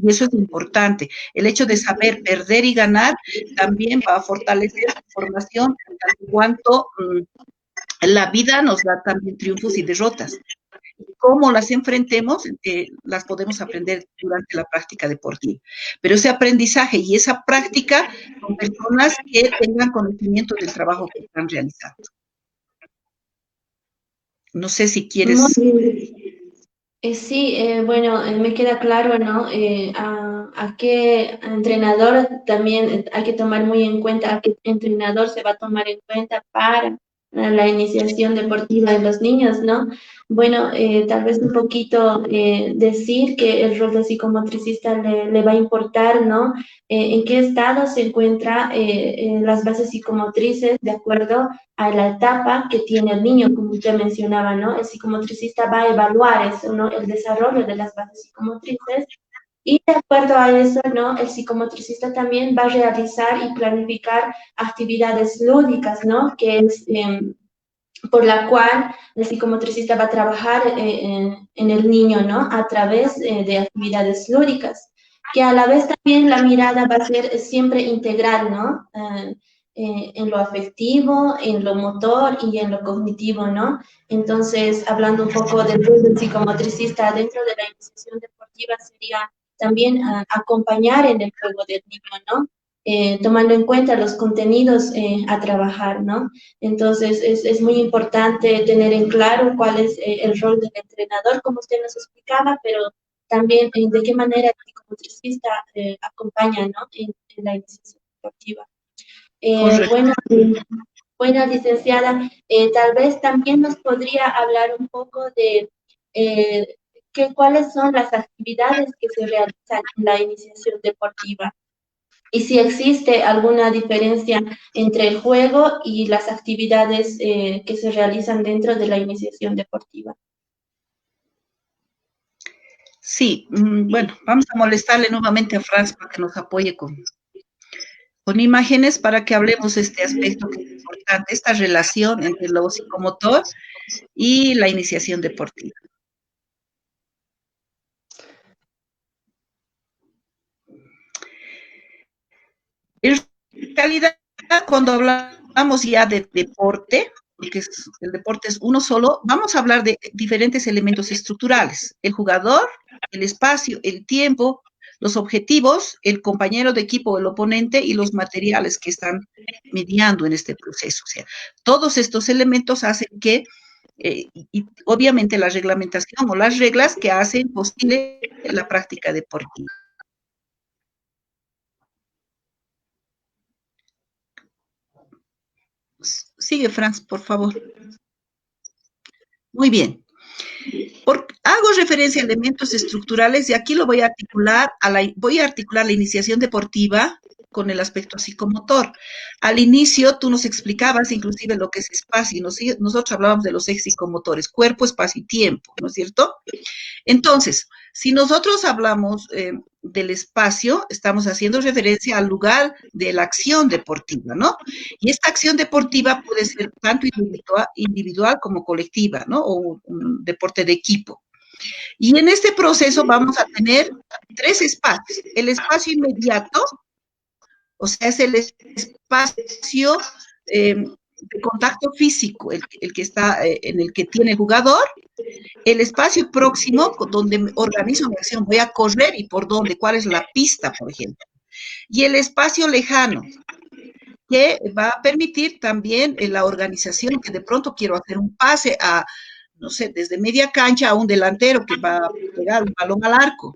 Y eso es importante. El hecho de saber perder y ganar también va a fortalecer su formación en cuanto la vida nos da también triunfos y derrotas. Cómo las enfrentemos, las podemos aprender durante la práctica deportiva. Pero ese aprendizaje y esa práctica con personas que tengan conocimiento del trabajo que están realizando. No sé si quieres... Sí, bueno, me queda claro, ¿no? A qué entrenador también hay que tomar muy en cuenta, a qué entrenador se va a tomar en cuenta para la iniciación deportiva de los niños, ¿no? Bueno, tal vez un poquito decir que el rol de psicomotricista le va a importar, ¿no? En qué estado se encuentra las bases psicomotrices de acuerdo a la etapa que tiene el niño, como usted mencionaba, ¿no? El psicomotricista va a evaluar eso, ¿no? El desarrollo de las bases psicomotrices y de acuerdo a eso, ¿no? El psicomotricista también va a realizar y planificar actividades lúdicas, ¿no? Que es por la cual el psicomotricista va a trabajar en el niño, ¿no? A través de actividades lúdicas, que a la vez también la mirada va a ser siempre integral, ¿no? En lo afectivo, en lo motor y en lo cognitivo, ¿no? Entonces, hablando un poco del rol del psicomotricista dentro de la iniciación deportiva sería también acompañar en el juego del niño, ¿no? Tomando en cuenta los contenidos a trabajar, ¿no? Entonces, es muy importante tener en claro cuál es el rol del entrenador, como usted nos explicaba, pero también de qué manera el psicomotricista acompaña, ¿no? En la iniciación deportiva. Bueno, Bueno, licenciada, tal vez también nos podría hablar un poco de cuáles son las actividades que se realizan en la iniciación deportiva y si existe alguna diferencia entre el juego y las actividades que se realizan dentro de la iniciación deportiva. Sí, bueno, vamos a molestarle nuevamente a Franz para que nos apoye con imágenes para que hablemos de este aspecto que es importante, esta relación entre lo psicomotor y la iniciación deportiva. En realidad, cuando hablamos ya de deporte, porque el deporte es uno solo, vamos a hablar de diferentes elementos estructurales: el jugador, el espacio, el tiempo, los objetivos, el compañero de equipo, el oponente y los materiales que están mediando en este proceso. O sea, todos estos elementos hacen que, y obviamente la reglamentación o las reglas que hacen posible la práctica deportiva. Sigue, Franz, por favor. Muy bien. Hago referencia a elementos estructurales y aquí lo voy a articular la iniciación deportiva con el aspecto psicomotor. Al inicio tú nos explicabas inclusive lo que es espacio, y nosotros hablábamos de los ejes psicomotores: cuerpo, espacio y tiempo, ¿no es cierto? Entonces, si nosotros hablamos del espacio, estamos haciendo referencia al lugar de la acción deportiva, ¿no? Y esta acción deportiva puede ser tanto individual como colectiva, ¿no? O un deporte de equipo. Y en este proceso vamos a tener tres espacios. El espacio inmediato, o sea, es el espacio de contacto físico, el que está, en el que tiene el jugador. El espacio próximo, donde organizo mi acción, voy a correr y por dónde, cuál es la pista, por ejemplo. Y el espacio lejano, que va a permitir también la organización, que de pronto quiero hacer un pase a, no sé, desde media cancha a un delantero que va a pegar un balón al arco.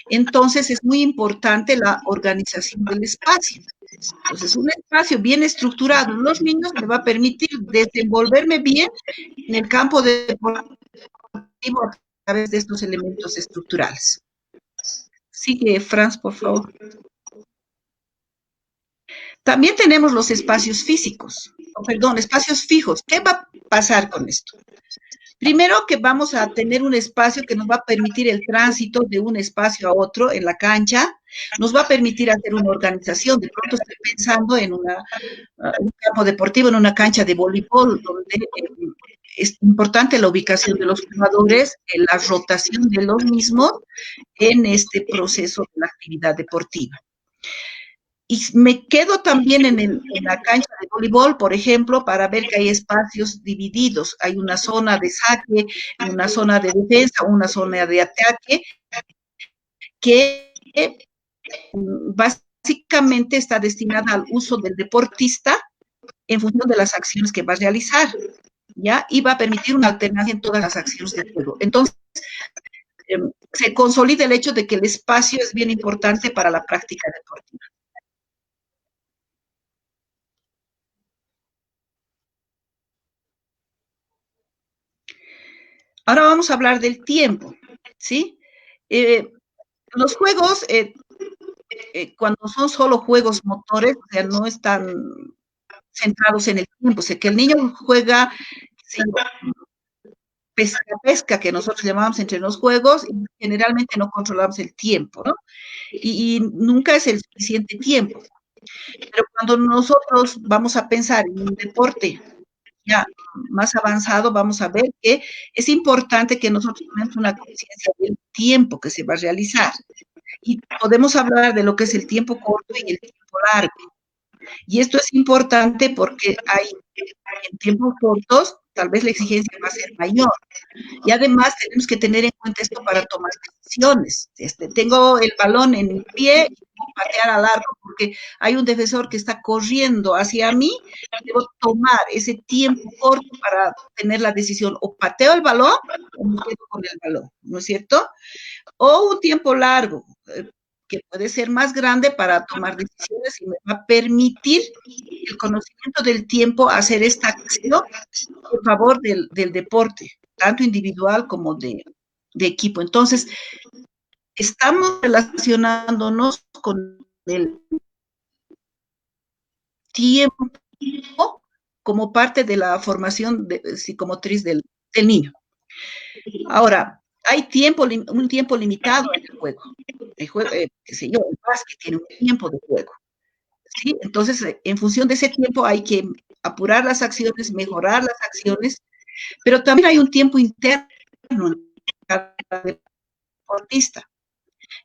Entonces es muy importante la organización del espacio. Entonces, un espacio bien estructurado en los niños me va a permitir desenvolverme bien en el campo deportivo a través de estos elementos estructurales. Sigue, Franz, por favor. También tenemos los espacios físicos, espacios fijos. ¿Qué va a pasar con esto? Primero, que vamos a tener un espacio que nos va a permitir el tránsito de un espacio a otro en la cancha, nos va a permitir hacer una organización. De pronto estoy pensando en un campo deportivo, en una cancha de voleibol, donde es importante la ubicación de los jugadores, la rotación de los mismos en este proceso de la actividad deportiva. Y me quedo también en la cancha de voleibol, por ejemplo, para ver que hay espacios divididos. Hay una zona de saque, una zona de defensa, una zona de ataque, que básicamente está destinada al uso del deportista en función de las acciones que va a realizar, ¿ya? Y va a permitir una alternancia en todas las acciones de juego. Entonces, se consolida el hecho de que el espacio es bien importante para la práctica deportiva. Ahora vamos a hablar del tiempo, ¿sí? Los juegos, cuando son solo juegos motores, o sea, no están centrados en el tiempo, o sea, que el niño juega, sí, pesca, que nosotros llamamos entre los juegos, y generalmente no controlamos el tiempo, ¿no? Y nunca es el suficiente tiempo. Pero cuando nosotros vamos a pensar en un deporte ya más avanzado, vamos a ver que es importante que nosotros tenemos una conciencia del tiempo que se va a realizar. Y podemos hablar de lo que es el tiempo corto y el tiempo largo. Y esto es importante porque en tiempos cortos, tal vez la exigencia va a ser mayor. Y además tenemos que tener en cuenta esto para tomar decisiones. Tengo el balón en mi pie y puedo patear al arco porque hay un defensor que está corriendo hacia mí. Debo tomar ese tiempo corto para tener la decisión: o pateo el balón o me quedo con el balón, ¿no es cierto? O un tiempo largo, que puede ser más grande para tomar decisiones y me va a permitir el conocimiento del tiempo hacer esta acción en favor del deporte, tanto individual como de equipo. Entonces, estamos relacionándonos con el tiempo como parte de la formación psicomotriz del niño. Ahora, hay un tiempo limitado en el juego. El juego, qué sé yo, el básquet tiene un tiempo de juego. ¿Sí? Entonces, en función de ese tiempo hay que apurar las acciones, mejorar las acciones, pero también hay un tiempo interno en cada deportista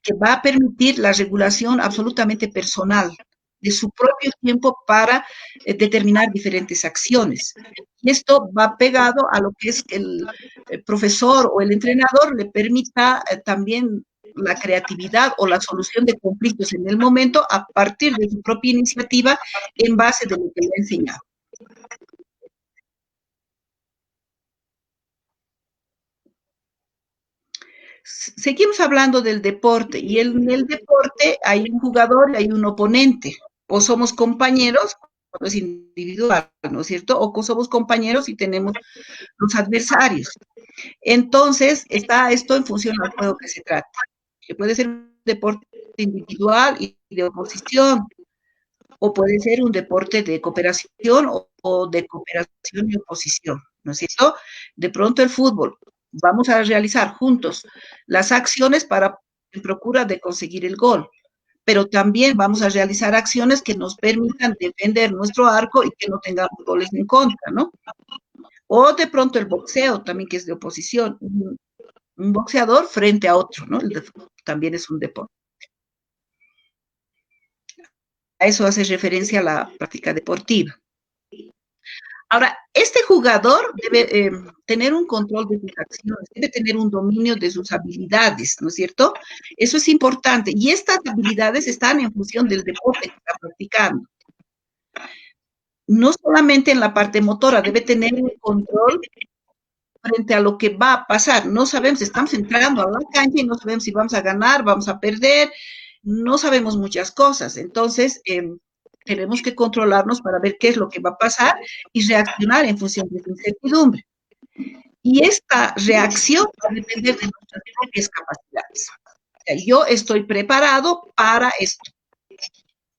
que va a permitir la regulación absolutamente personal de su propio tiempo para determinar diferentes acciones. Y esto va pegado a lo que es que el profesor o el entrenador le permita también la creatividad o la solución de conflictos en el momento a partir de su propia iniciativa en base de lo que le ha enseñado. Seguimos hablando del deporte y en el deporte hay un jugador y hay un oponente. O somos compañeros, cuando es individual, ¿no es cierto? O somos compañeros y tenemos los adversarios. Entonces, está esto en función al juego que se trata, que puede ser un deporte individual y de oposición, o puede ser un deporte de cooperación o de cooperación y oposición, ¿no es cierto? De pronto el fútbol, vamos a realizar juntos las acciones para en procura de conseguir el gol, pero también vamos a realizar acciones que nos permitan defender nuestro arco y que no tengamos goles en contra, ¿no? O de pronto el boxeo también, que es de oposición, un boxeador frente a otro, ¿no? También es un deporte. A eso hace referencia a la práctica deportiva. Ahora, este jugador debe tener un control de sus acciones, debe tener un dominio de sus habilidades, ¿no es cierto? Eso es importante. Y estas habilidades están en función del deporte que está practicando. No solamente en la parte motora, debe tener un control frente a lo que va a pasar. No sabemos, estamos entrando a la cancha y no sabemos si vamos a ganar, vamos a perder, no sabemos muchas cosas. Entonces, tenemos que controlarnos para ver qué es lo que va a pasar y reaccionar en función de esa incertidumbre. Y esta reacción va a depender de nuestras propias capacidades. O sea, yo estoy preparado para esto.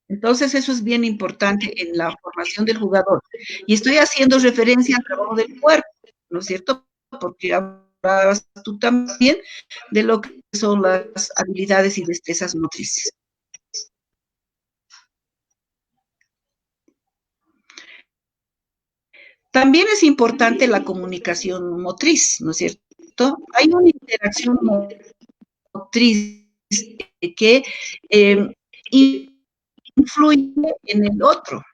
Entonces, eso es bien importante en la formación del jugador. Y estoy haciendo referencia al trabajo del cuerpo, ¿no es cierto? Porque hablabas tú también de lo que son las habilidades y destrezas motrices. También es importante la comunicación motriz, ¿no es cierto? Hay una interacción motriz que influye en el otro.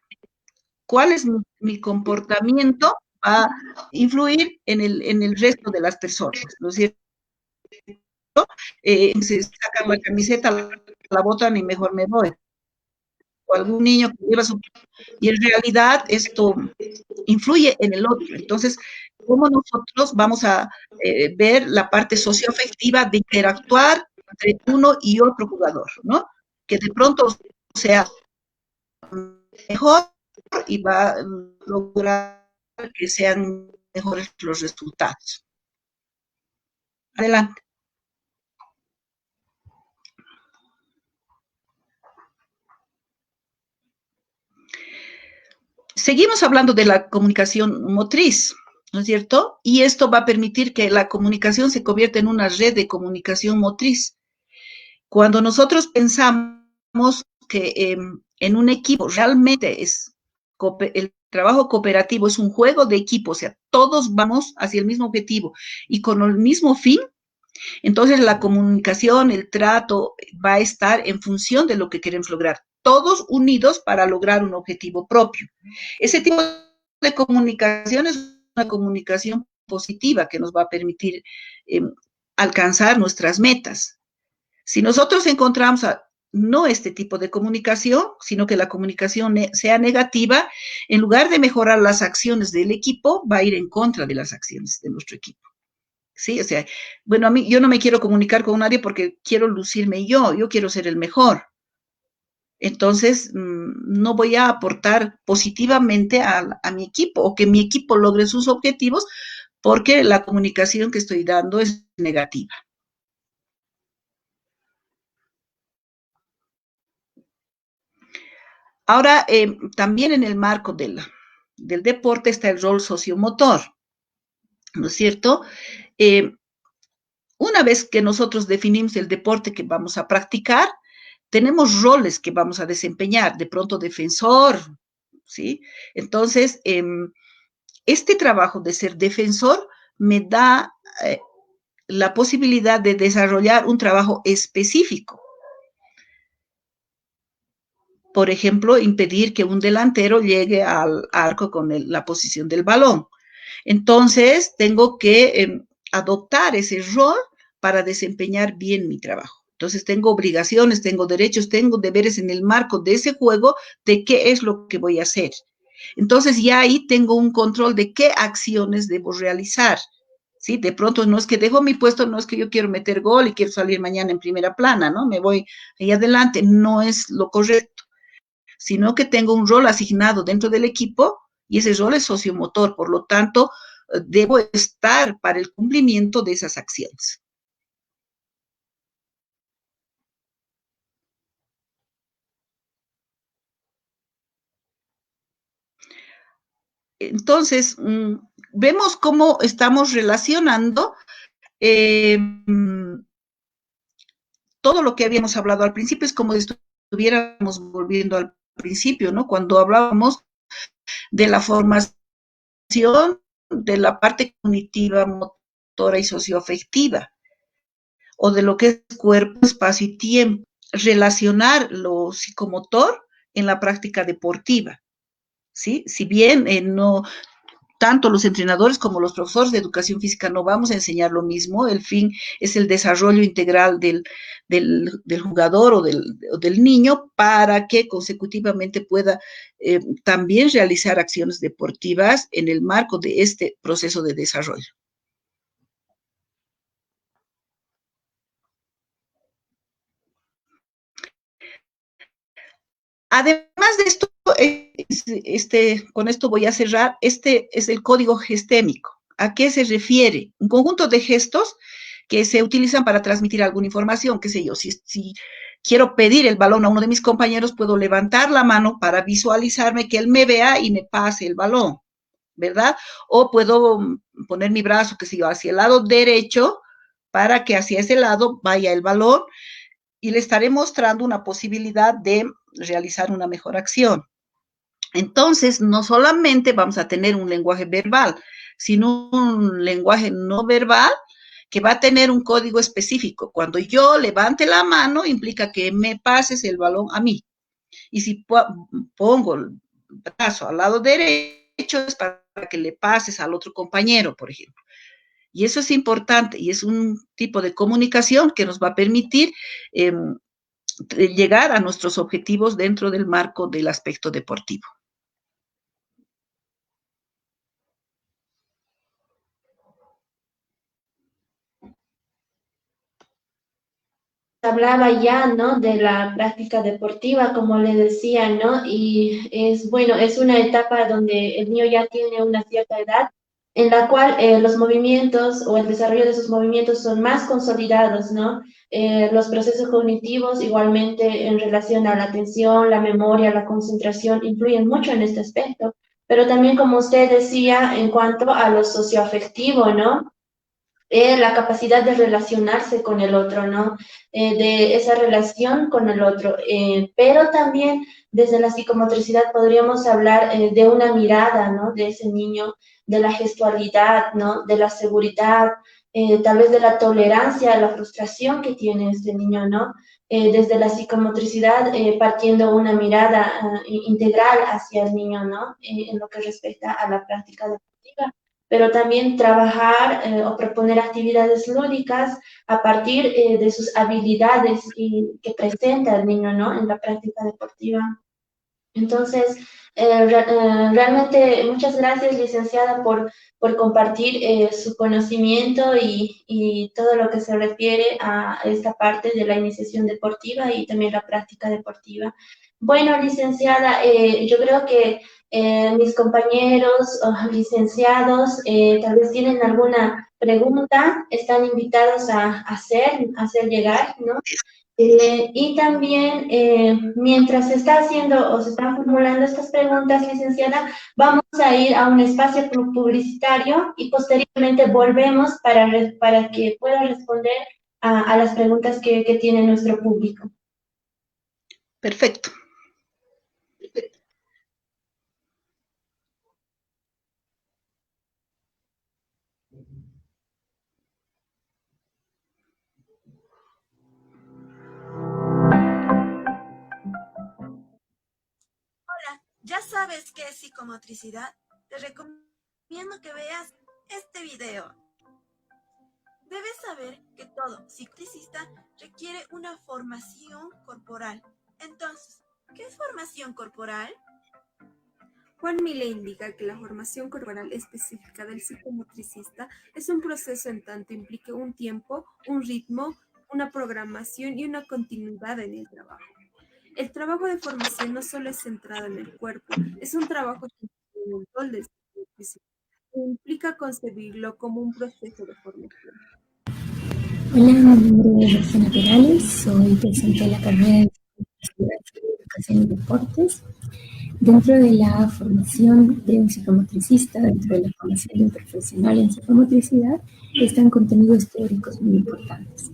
¿Cuál es mi comportamiento? Va a influir en el resto de las personas, ¿no es cierto? Se sacan la camiseta, la botan y mejor me voy. O algún niño que lleva su... Y en realidad esto influye en el otro. Entonces, ¿cómo nosotros vamos a ver la parte socioafectiva de interactuar entre uno y otro jugador, ¿no? Que de pronto sea mejor y va a lograr que sean mejores los resultados. Adelante. Seguimos hablando de la comunicación motriz, ¿no es cierto? Y esto va a permitir que la comunicación se convierta en una red de comunicación motriz. Cuando nosotros pensamos que en un equipo realmente el trabajo cooperativo es un juego de equipo, o sea, todos vamos hacia el mismo objetivo y con el mismo fin, entonces la comunicación, el trato va a estar en función de lo que queremos lograr, todos unidos para lograr un objetivo propio. Ese tipo de comunicación es una comunicación positiva que nos va a permitir alcanzar nuestras metas. Si nosotros encontramos no este tipo de comunicación, sino que la comunicación sea negativa, en lugar de mejorar las acciones del equipo, va a ir en contra de las acciones de nuestro equipo. ¿sí? O sea, bueno, a mí, yo no me quiero comunicar con nadie porque quiero lucirme yo quiero ser el mejor. Entonces, no voy a aportar positivamente a mi equipo o que mi equipo logre sus objetivos porque la comunicación que estoy dando es negativa. Ahora, también en el marco del deporte está el rol sociomotor, ¿no es cierto? Eh, una vez que nosotros definimos el deporte que vamos a practicar, tenemos roles que vamos a desempeñar, de pronto defensor, ¿sí? Entonces, este trabajo de ser defensor me da la posibilidad de desarrollar un trabajo específico. Por ejemplo, impedir que un delantero llegue al arco con la posición del balón. Entonces, tengo que adoptar ese rol para desempeñar bien mi trabajo. Entonces, tengo obligaciones, tengo derechos, tengo deberes en el marco de ese juego de qué es lo que voy a hacer. Entonces, ya ahí tengo un control de qué acciones debo realizar. ¿Sí? De pronto no es que dejo mi puesto, no es que yo quiero meter gol y quiero salir mañana en primera plana, ¿no? Me voy ahí adelante, no es lo correcto, sino que tengo un rol asignado dentro del equipo y ese rol es sociomotor, por lo tanto, debo estar para el cumplimiento de esas acciones. Entonces, vemos cómo estamos relacionando eh, todo lo que habíamos hablado al principio, es como si estuviéramos volviendo al principio, ¿no? Cuando hablábamos de la formación de la parte cognitiva, motora y socioafectiva, o de lo que es cuerpo, espacio y tiempo, relacionar lo psicomotor en la práctica deportiva, ¿sí? Si bien no, tanto los entrenadores como los profesores de educación física no vamos a enseñar lo mismo, el fin es el desarrollo integral del jugador o del niño para que consecutivamente pueda también realizar acciones deportivas en el marco de este proceso de desarrollo. Además de esto, con esto voy a cerrar, este es el código gestémico. ¿A qué se refiere? Un conjunto de gestos que se utilizan para transmitir alguna información, qué sé yo, si quiero pedir el balón a uno de mis compañeros, puedo levantar la mano para visualizarme que él me vea y me pase el balón, ¿verdad? O puedo poner mi brazo, qué sé yo, hacia el lado derecho para que hacia ese lado vaya el balón y le estaré mostrando una posibilidad de realizar una mejor acción. Entonces, no solamente vamos a tener un lenguaje verbal, sino un lenguaje no verbal que va a tener un código específico. Cuando yo levante la mano, implica que me pases el balón a mí. Y si pongo el brazo al lado derecho, es para que le pases al otro compañero, por ejemplo. Y eso es importante y es un tipo de comunicación que nos va a permitir llegar a nuestros objetivos dentro del marco del aspecto deportivo. Hablaba ya, ¿no? De la práctica deportiva, como le decía, ¿no? Y es, bueno, es una etapa donde el niño ya tiene una cierta edad en la cual los movimientos o el desarrollo de sus movimientos son más consolidados, ¿no? Los procesos cognitivos igualmente en relación a la atención, la memoria, la concentración, influyen mucho en este aspecto. Pero también, como usted decía, en cuanto a lo socioafectivo, ¿no? La capacidad de relacionarse con el otro, ¿no? De esa relación con el otro. Pero también desde la psicomotricidad podríamos hablar de una mirada, ¿no? De ese niño, de la gestualidad, ¿no? De la seguridad, tal vez de la tolerancia, la frustración que tiene este niño, ¿no? Desde la psicomotricidad, partiendo una mirada integral hacia el niño, ¿no? En lo que respecta a la práctica deportiva, pero también trabajar o proponer actividades lúdicas a partir de sus habilidades que presenta el niño, ¿no? En la práctica deportiva. Entonces, realmente muchas gracias, licenciada, por compartir su conocimiento y todo lo que se refiere a esta parte de la iniciación deportiva y también la práctica deportiva. Bueno, licenciada, yo creo que mis compañeros licenciados tal vez tienen alguna pregunta, están invitados a hacer llegar, ¿no? Y también, mientras se está haciendo o se están formulando estas preguntas, licenciada, vamos a ir a un espacio publicitario y posteriormente volvemos para que pueda responder a las preguntas que tiene nuestro público. Perfecto. ¿Ya sabes qué es psicomotricidad? Te recomiendo que veas este video. Debes saber que todo psicomotricista requiere una formación corporal. Entonces, ¿qué es formación corporal? Juan Mille indica que la formación corporal específica del psicomotricista es un proceso en tanto implique un tiempo, un ritmo, una programación y una continuidad en el trabajo. El trabajo de formación no solo es centrado en el cuerpo, es un trabajo que incluye un rol del psicomotricista e implica concebirlo como un proceso de formación. Hola, mi nombre es Rosana Perales, soy docente de la carrera de Educación y Deportes. Dentro de la formación de un psicomotricista, dentro de la formación de un profesional en psicomotricidad, están contenidos teóricos muy importantes.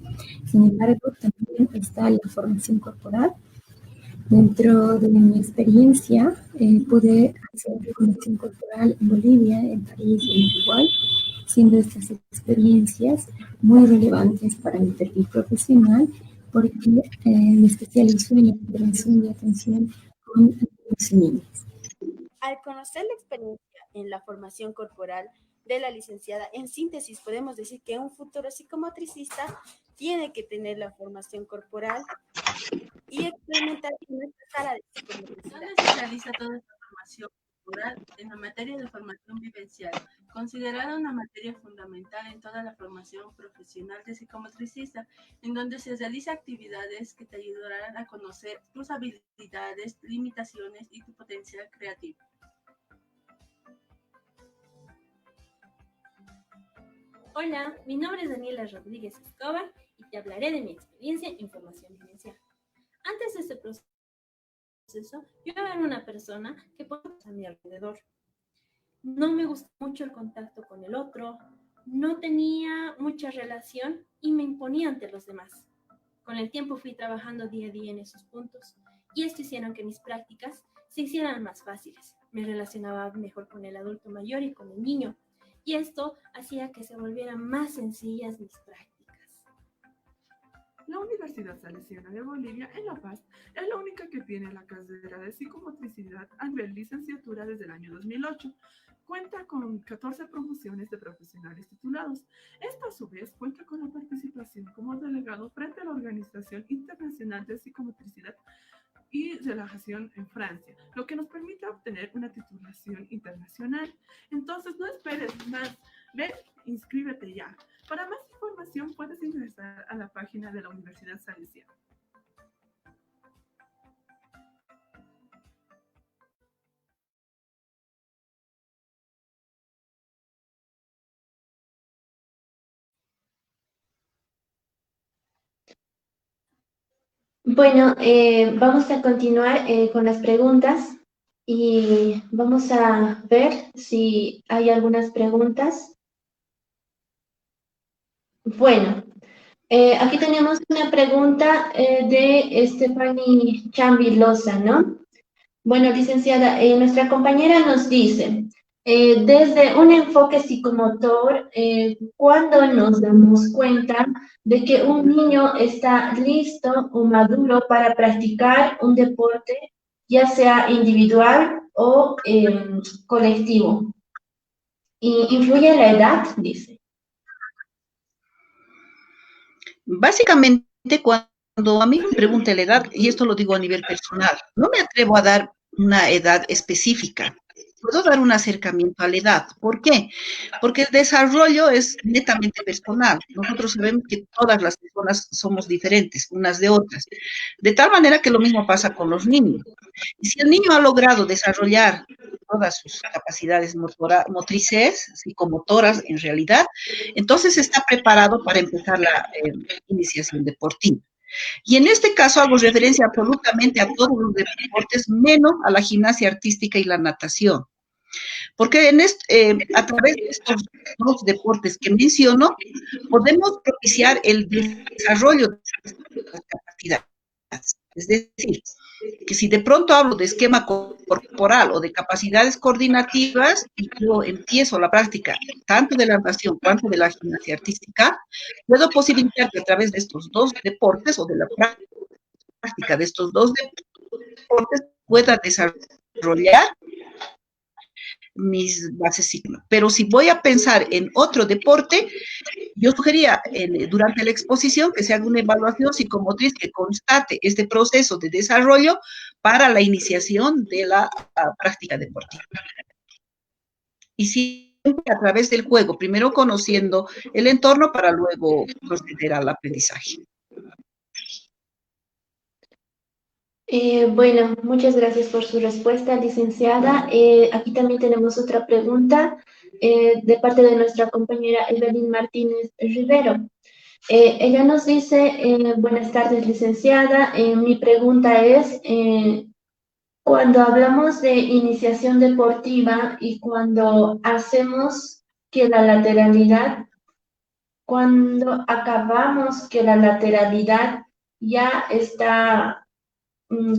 Sin embargo, también está la formación corporal. Dentro de mi experiencia, pude hacer formación corporal en Bolivia, en París y en Uruguay, siendo estas experiencias muy relevantes para mi perfil profesional porque me especializo en la prevención y atención con niños y niñas. Al conocer la experiencia en la formación corporal de la licenciada, en síntesis podemos decir que un futuro psicomotricista tiene que tener la formación corporal y experimentar en esta sala de psicomotricidad. ¿Dónde se realiza toda esta formación corporal? En la materia de formación vivencial, considerada una materia fundamental en toda la formación profesional de psicomotricista, en donde se realizan actividades que te ayudarán a conocer tus habilidades, limitaciones y tu potencial creativo. Hola, mi nombre es Daniela Rodríguez Escobar y te hablaré de mi experiencia en formación vivencial. Antes de este proceso, yo era una persona que ponía a mi alrededor. No me gustaba mucho el contacto con el otro, no tenía mucha relación y me imponía ante los demás. Con el tiempo fui trabajando día a día en esos puntos y esto hicieron que mis prácticas se hicieran más fáciles. Me relacionaba mejor con el adulto mayor y con el niño y esto hacía que se volvieran más sencillas mis prácticas. La Universidad Salesiana de Bolivia, en La Paz, es la única que tiene la carrera de psicomotricidad a nivel licenciatura desde el año 2008. Cuenta con 14 promociones de profesionales titulados. Esta, a su vez, cuenta con la participación como delegado frente a la Organización Internacional de Psicomotricidad y Relajación en Francia, lo que nos permite obtener una titulación internacional. Entonces, no esperes más. Ve, inscríbete ya. Para más información puedes ingresar a la página de la Universidad Salesiana. Bueno, vamos a continuar con las preguntas y vamos a ver si hay algunas preguntas. Bueno, aquí tenemos una pregunta de Stephanie Chambilosa, ¿no? Bueno, licenciada, nuestra compañera nos dice, desde un enfoque psicomotor, ¿cuándo nos damos cuenta de que un niño está listo o maduro para practicar un deporte, ya sea individual o colectivo? ¿Y influye la edad? Dice. Básicamente, cuando a mí me pregunta la edad, y esto lo digo a nivel personal, no me atrevo a dar una edad específica. Puedo dar un acercamiento a la edad. ¿Por qué? Porque el desarrollo es netamente personal. Nosotros sabemos que todas las personas somos diferentes unas de otras. De tal manera que lo mismo pasa con los niños. Y si el niño ha logrado desarrollar todas sus capacidades motrices, psicomotoras en realidad, entonces está preparado para empezar la iniciación deportiva. Y en este caso hago referencia absolutamente a todos los deportes, menos a la gimnasia artística y la natación. Porque a través de estos dos deportes que menciono, podemos propiciar el desarrollo de las capacidades. Es decir, que si de pronto hablo de esquema corporal o de capacidades coordinativas, y yo empiezo la práctica tanto de la natación cuanto de la gimnasia artística, puedo posibilitar que a través de estos dos deportes o de la práctica de estos dos deportes pueda desarrollar mis bases psicológicas. Pero si voy a pensar en otro deporte, yo sugería durante la exposición que se haga una evaluación psicomotriz que constate este proceso de desarrollo para la iniciación de la práctica deportiva. Y siempre a través del juego, primero conociendo el entorno para luego proceder al aprendizaje. Bueno, muchas gracias por su respuesta, licenciada. Aquí también tenemos otra pregunta de parte de nuestra compañera Evelyn Martínez Rivero. Ella nos dice, buenas tardes, licenciada. Mi pregunta es, cuando hablamos de iniciación deportiva y cuando hacemos que la lateralidad, cuando acabamos que la lateralidad ya está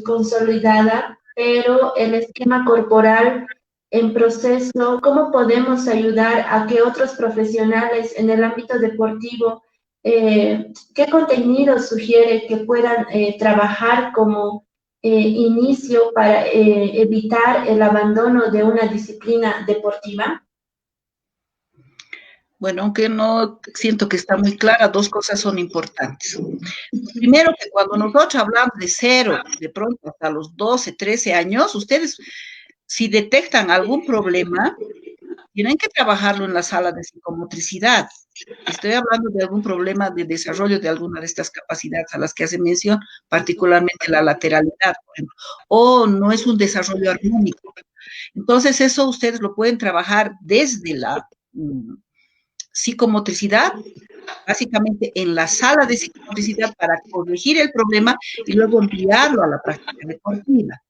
consolidada, pero el esquema corporal en proceso, ¿cómo podemos ayudar a que otros profesionales en el ámbito deportivo, qué contenido sugiere que puedan trabajar como inicio para evitar el abandono de una disciplina deportiva? Bueno, aunque no siento que está muy clara, dos cosas son importantes. Primero, que cuando nosotros hablamos de 0, de pronto hasta los 12, 13 años, ustedes, si detectan algún problema, tienen que trabajarlo en la sala de psicomotricidad. Estoy hablando de algún problema de desarrollo de alguna de estas capacidades a las que hace mención, particularmente la lateralidad, por ejemplo, o no es un desarrollo armónico. Entonces, eso ustedes lo pueden trabajar desde la psicomotricidad, básicamente en la sala de psicomotricidad para corregir el problema y luego enviarlo a la práctica deportiva.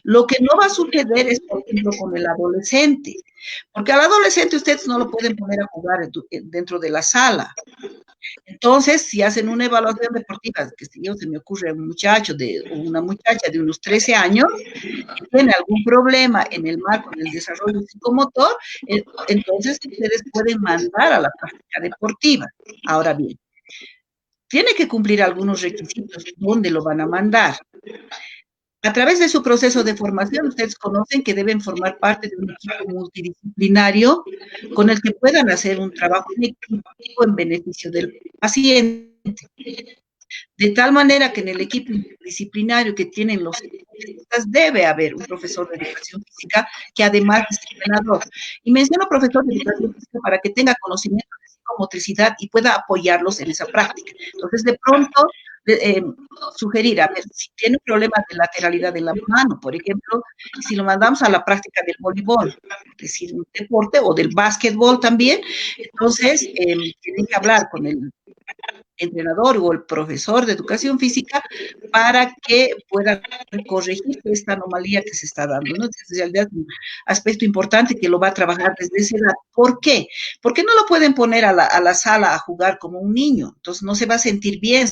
Lo que no va a suceder es, por ejemplo, con el adolescente, porque al adolescente ustedes no lo pueden poner a jugar dentro de la sala. Entonces, si hacen una evaluación deportiva, que si yo se me ocurre un muchacho una muchacha de unos 13 años que tiene algún problema en el marco del desarrollo psicomotor, entonces ustedes pueden mandar a la práctica deportiva. Ahora bien, tiene que cumplir algunos requisitos. ¿Dónde lo van a mandar? A través de su proceso de formación, ustedes conocen que deben formar parte de un equipo multidisciplinario con el que puedan hacer un trabajo en equipo en beneficio del paciente. De tal manera que en el equipo disciplinario que tienen los especialistas debe haber un profesor de educación física que además es entrenador. Y menciono profesor de educación física para que tenga conocimiento de psicomotricidad y pueda apoyarlos en esa práctica. Entonces, de pronto, sugerir, a ver, si tiene un problema de lateralidad de la mano, por ejemplo, si lo mandamos a la práctica del voleibol, es decir, un deporte, o del básquetbol también, entonces tienen que hablar con el entrenador o el profesor de educación física para que pueda corregir esta anomalía que se está dando, ¿no? Es en realidad un aspecto importante que lo va a trabajar desde esa edad. ¿Por qué? Porque no lo pueden poner a la sala a jugar como un niño, entonces no se va a sentir bien,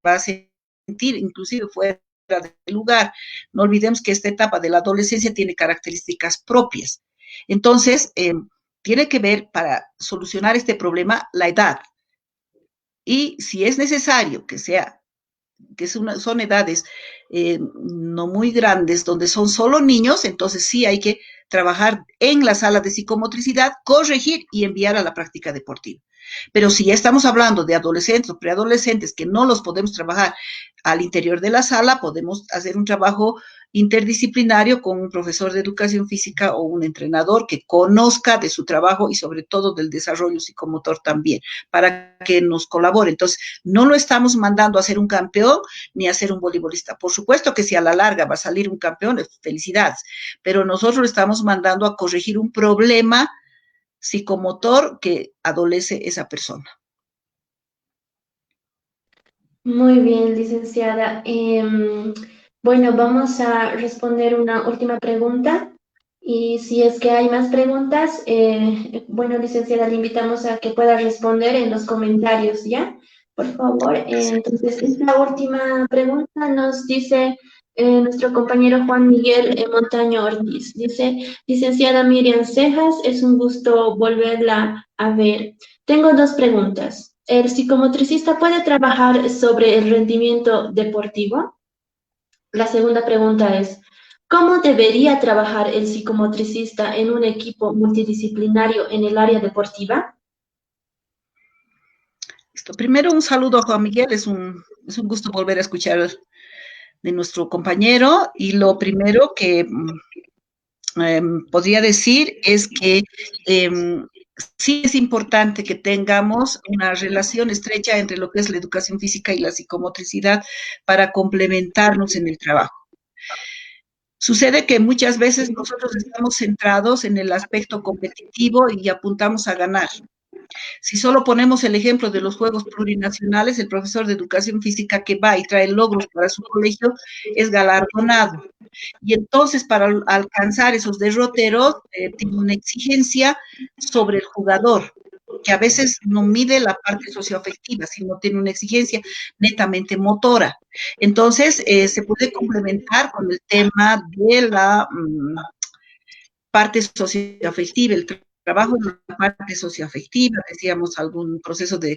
va a sentir inclusive fuera del lugar. No olvidemos que esta etapa de la adolescencia tiene características propias. Entonces, tiene que ver para solucionar este problema la edad. Y si es necesario que son edades no muy grandes, donde son solo niños, entonces sí hay que trabajar en la sala de psicomotricidad, corregir y enviar a la práctica deportiva. Pero si ya estamos hablando de adolescentes o preadolescentes que no los podemos trabajar al interior de la sala, podemos hacer un trabajo interdisciplinario con un profesor de educación física o un entrenador que conozca de su trabajo y sobre todo del desarrollo psicomotor también, para que nos colabore. Entonces, no lo estamos mandando a ser un campeón ni a ser un voleibolista. Por supuesto que si a la larga va a salir un campeón, felicidades, pero nosotros lo estamos mandando a corregir un problema psicomotor que adolece esa persona. Muy bien, licenciada. Bueno, vamos a responder una última pregunta. Y si es que hay más preguntas, bueno, licenciada, le invitamos a que pueda responder en los comentarios, ¿ya? Por favor. Entonces, esta última pregunta nos dice nuestro compañero Juan Miguel Montaño Ortiz. Dice, licenciada Miriam Cejas, es un gusto volverla a ver. Tengo dos preguntas. ¿El psicomotricista puede trabajar sobre el rendimiento deportivo? La segunda pregunta es, ¿cómo debería trabajar el psicomotricista en un equipo multidisciplinario en el área deportiva? Primero, un saludo a Juan Miguel, es un gusto volver a escuchar de nuestro compañero, y lo primero que podría decir es que sí es importante que tengamos una relación estrecha entre lo que es la educación física y la psicomotricidad para complementarnos en el trabajo. Sucede que muchas veces nosotros estamos centrados en el aspecto competitivo y apuntamos a ganar. Si solo ponemos el ejemplo de los Juegos Plurinacionales, el profesor de educación física que va y trae logros para su colegio es galardonado. Y entonces, para alcanzar esos derroteros, tiene una exigencia sobre el jugador, que a veces no mide la parte socioafectiva, sino tiene una exigencia netamente motora. Entonces, se puede complementar con el tema de la parte socioafectiva, el trabajo en la parte socioafectiva, decíamos algún proceso de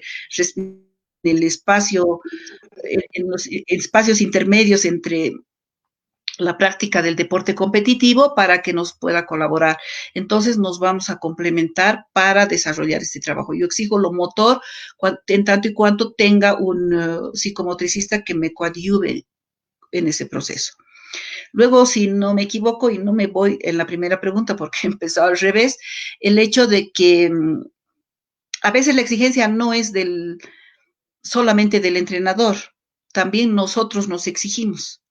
del espacio, en los espacios intermedios entre la práctica del deporte competitivo para que nos pueda colaborar. Entonces nos vamos a complementar para desarrollar este trabajo. Yo exijo lo motor en tanto y cuanto tenga un psicomotricista que me coadyuve en ese proceso. Luego, si no me equivoco y no me voy en la primera pregunta porque empezó al revés, el hecho de que a veces la exigencia no es solamente del entrenador, también nosotros nos exigimos.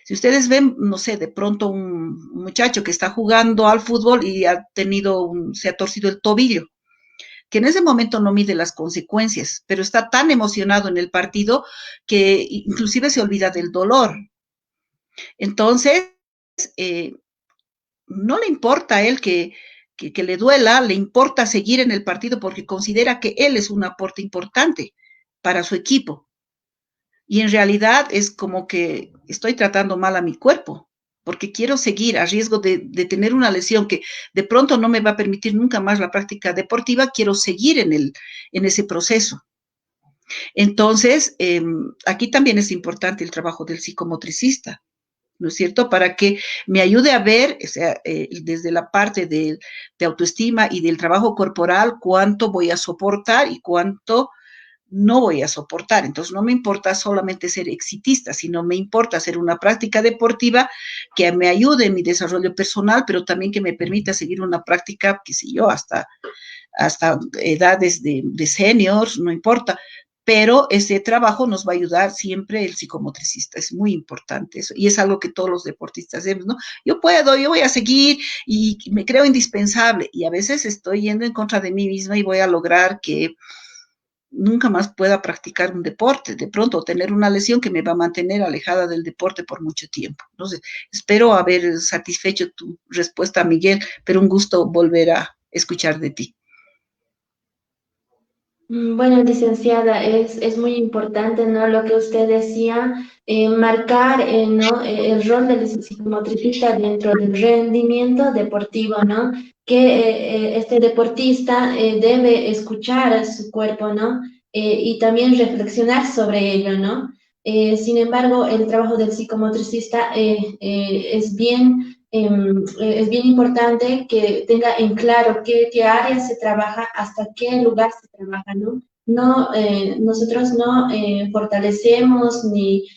Si ustedes ven, no sé, de pronto un muchacho que está jugando al fútbol y se ha torcido el tobillo, que en ese momento no mide las consecuencias, pero está tan emocionado en el partido que inclusive se olvida del dolor. Entonces, no le importa a él que le duela, le importa seguir en el partido porque considera que él es un aporte importante para su equipo. Y en realidad es como que estoy tratando mal a mi cuerpo, porque quiero seguir a riesgo de tener una lesión que de pronto no me va a permitir nunca más la práctica deportiva, quiero seguir en ese proceso. Entonces, aquí también es importante el trabajo del psicomotricista, ¿no es cierto? Para que me ayude a ver, o sea, desde la parte de autoestima y del trabajo corporal, cuánto voy a soportar y cuánto no voy a soportar. Entonces, no me importa solamente ser exitista, sino me importa hacer una práctica deportiva que me ayude en mi desarrollo personal, pero también que me permita seguir una práctica, qué sé yo, hasta edades de seniors, no importa. Pero ese trabajo nos va a ayudar siempre el psicomotricista, es muy importante eso, y es algo que todos los deportistas hacemos, ¿no? Yo voy a seguir y me creo indispensable, y a veces estoy yendo en contra de mí misma y voy a lograr que nunca más pueda practicar un deporte, de pronto tener una lesión que me va a mantener alejada del deporte por mucho tiempo. Entonces, espero haber satisfecho tu respuesta, Miguel, pero un gusto volver a escuchar de ti. Bueno, licenciada, es muy importante, ¿no? Lo que usted decía, marcar, ¿no? El rol del psicomotricista dentro del rendimiento deportivo, ¿no? Que este deportista debe escuchar a su cuerpo, ¿no? Y también reflexionar sobre ello, ¿no? Sin embargo, el trabajo del psicomotricista es bien importante que tenga en claro qué áreas se trabaja, hasta qué lugar se trabaja, ¿no? Nosotros no fortalecemos ni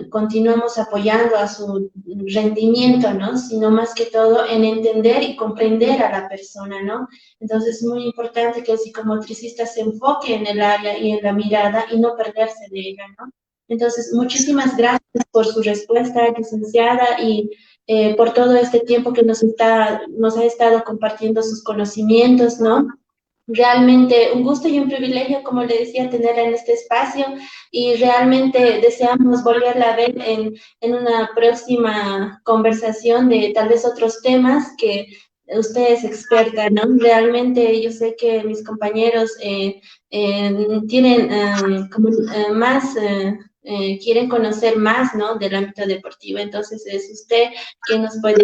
continuemos apoyando a su rendimiento, ¿no? Sino más que todo en entender y comprender a la persona, ¿no? Entonces es muy importante que el psicomotricista se enfoque en el área y en la mirada y no perderse de ella, ¿no? Entonces, muchísimas gracias por su respuesta, licenciada, y por todo este tiempo que nos ha estado compartiendo sus conocimientos, ¿no? Realmente un gusto y un privilegio, como le decía, tenerla en este espacio, y realmente deseamos volverla a ver en una próxima conversación de tal vez otros temas que usted es experta, ¿no? Realmente yo sé que mis compañeros tienen más... quieren conocer más, ¿no?, del ámbito deportivo. Entonces es usted quien nos puede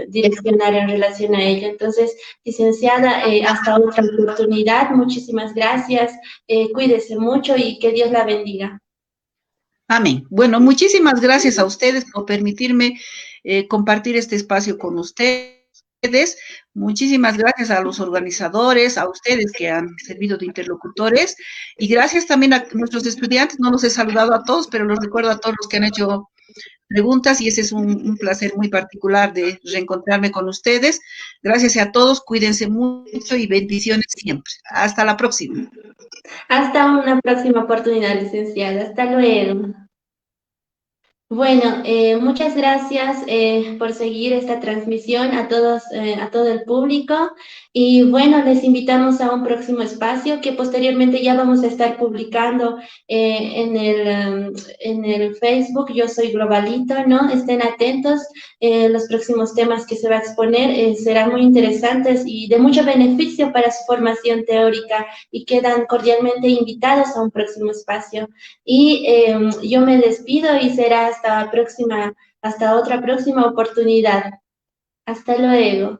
direccionar en relación a ello. Entonces, licenciada, hasta otra oportunidad. Muchísimas gracias. Cuídese mucho y que Dios la bendiga. Amén. Bueno, muchísimas gracias a ustedes por permitirme compartir este espacio con ustedes. Muchísimas gracias a los organizadores, a ustedes que han servido de interlocutores, y gracias también a nuestros estudiantes. No los he saludado a todos, pero los recuerdo a todos los que han hecho preguntas, y ese es un placer muy particular de reencontrarme con ustedes. Gracias a todos, cuídense mucho y bendiciones siempre. Hasta la próxima. Hasta una próxima oportunidad, licenciada. Hasta luego. Bueno, muchas gracias por seguir esta transmisión a todos, a todo el público, y bueno, les invitamos a un próximo espacio que posteriormente ya vamos a estar publicando en el Facebook. Yo soy Globalito, ¿no? Estén atentos, los próximos temas que se va a exponer serán muy interesantes y de mucho beneficio para su formación teórica, y quedan cordialmente invitados a un próximo espacio. Y yo me despido y será hasta otra próxima oportunidad. Hasta luego.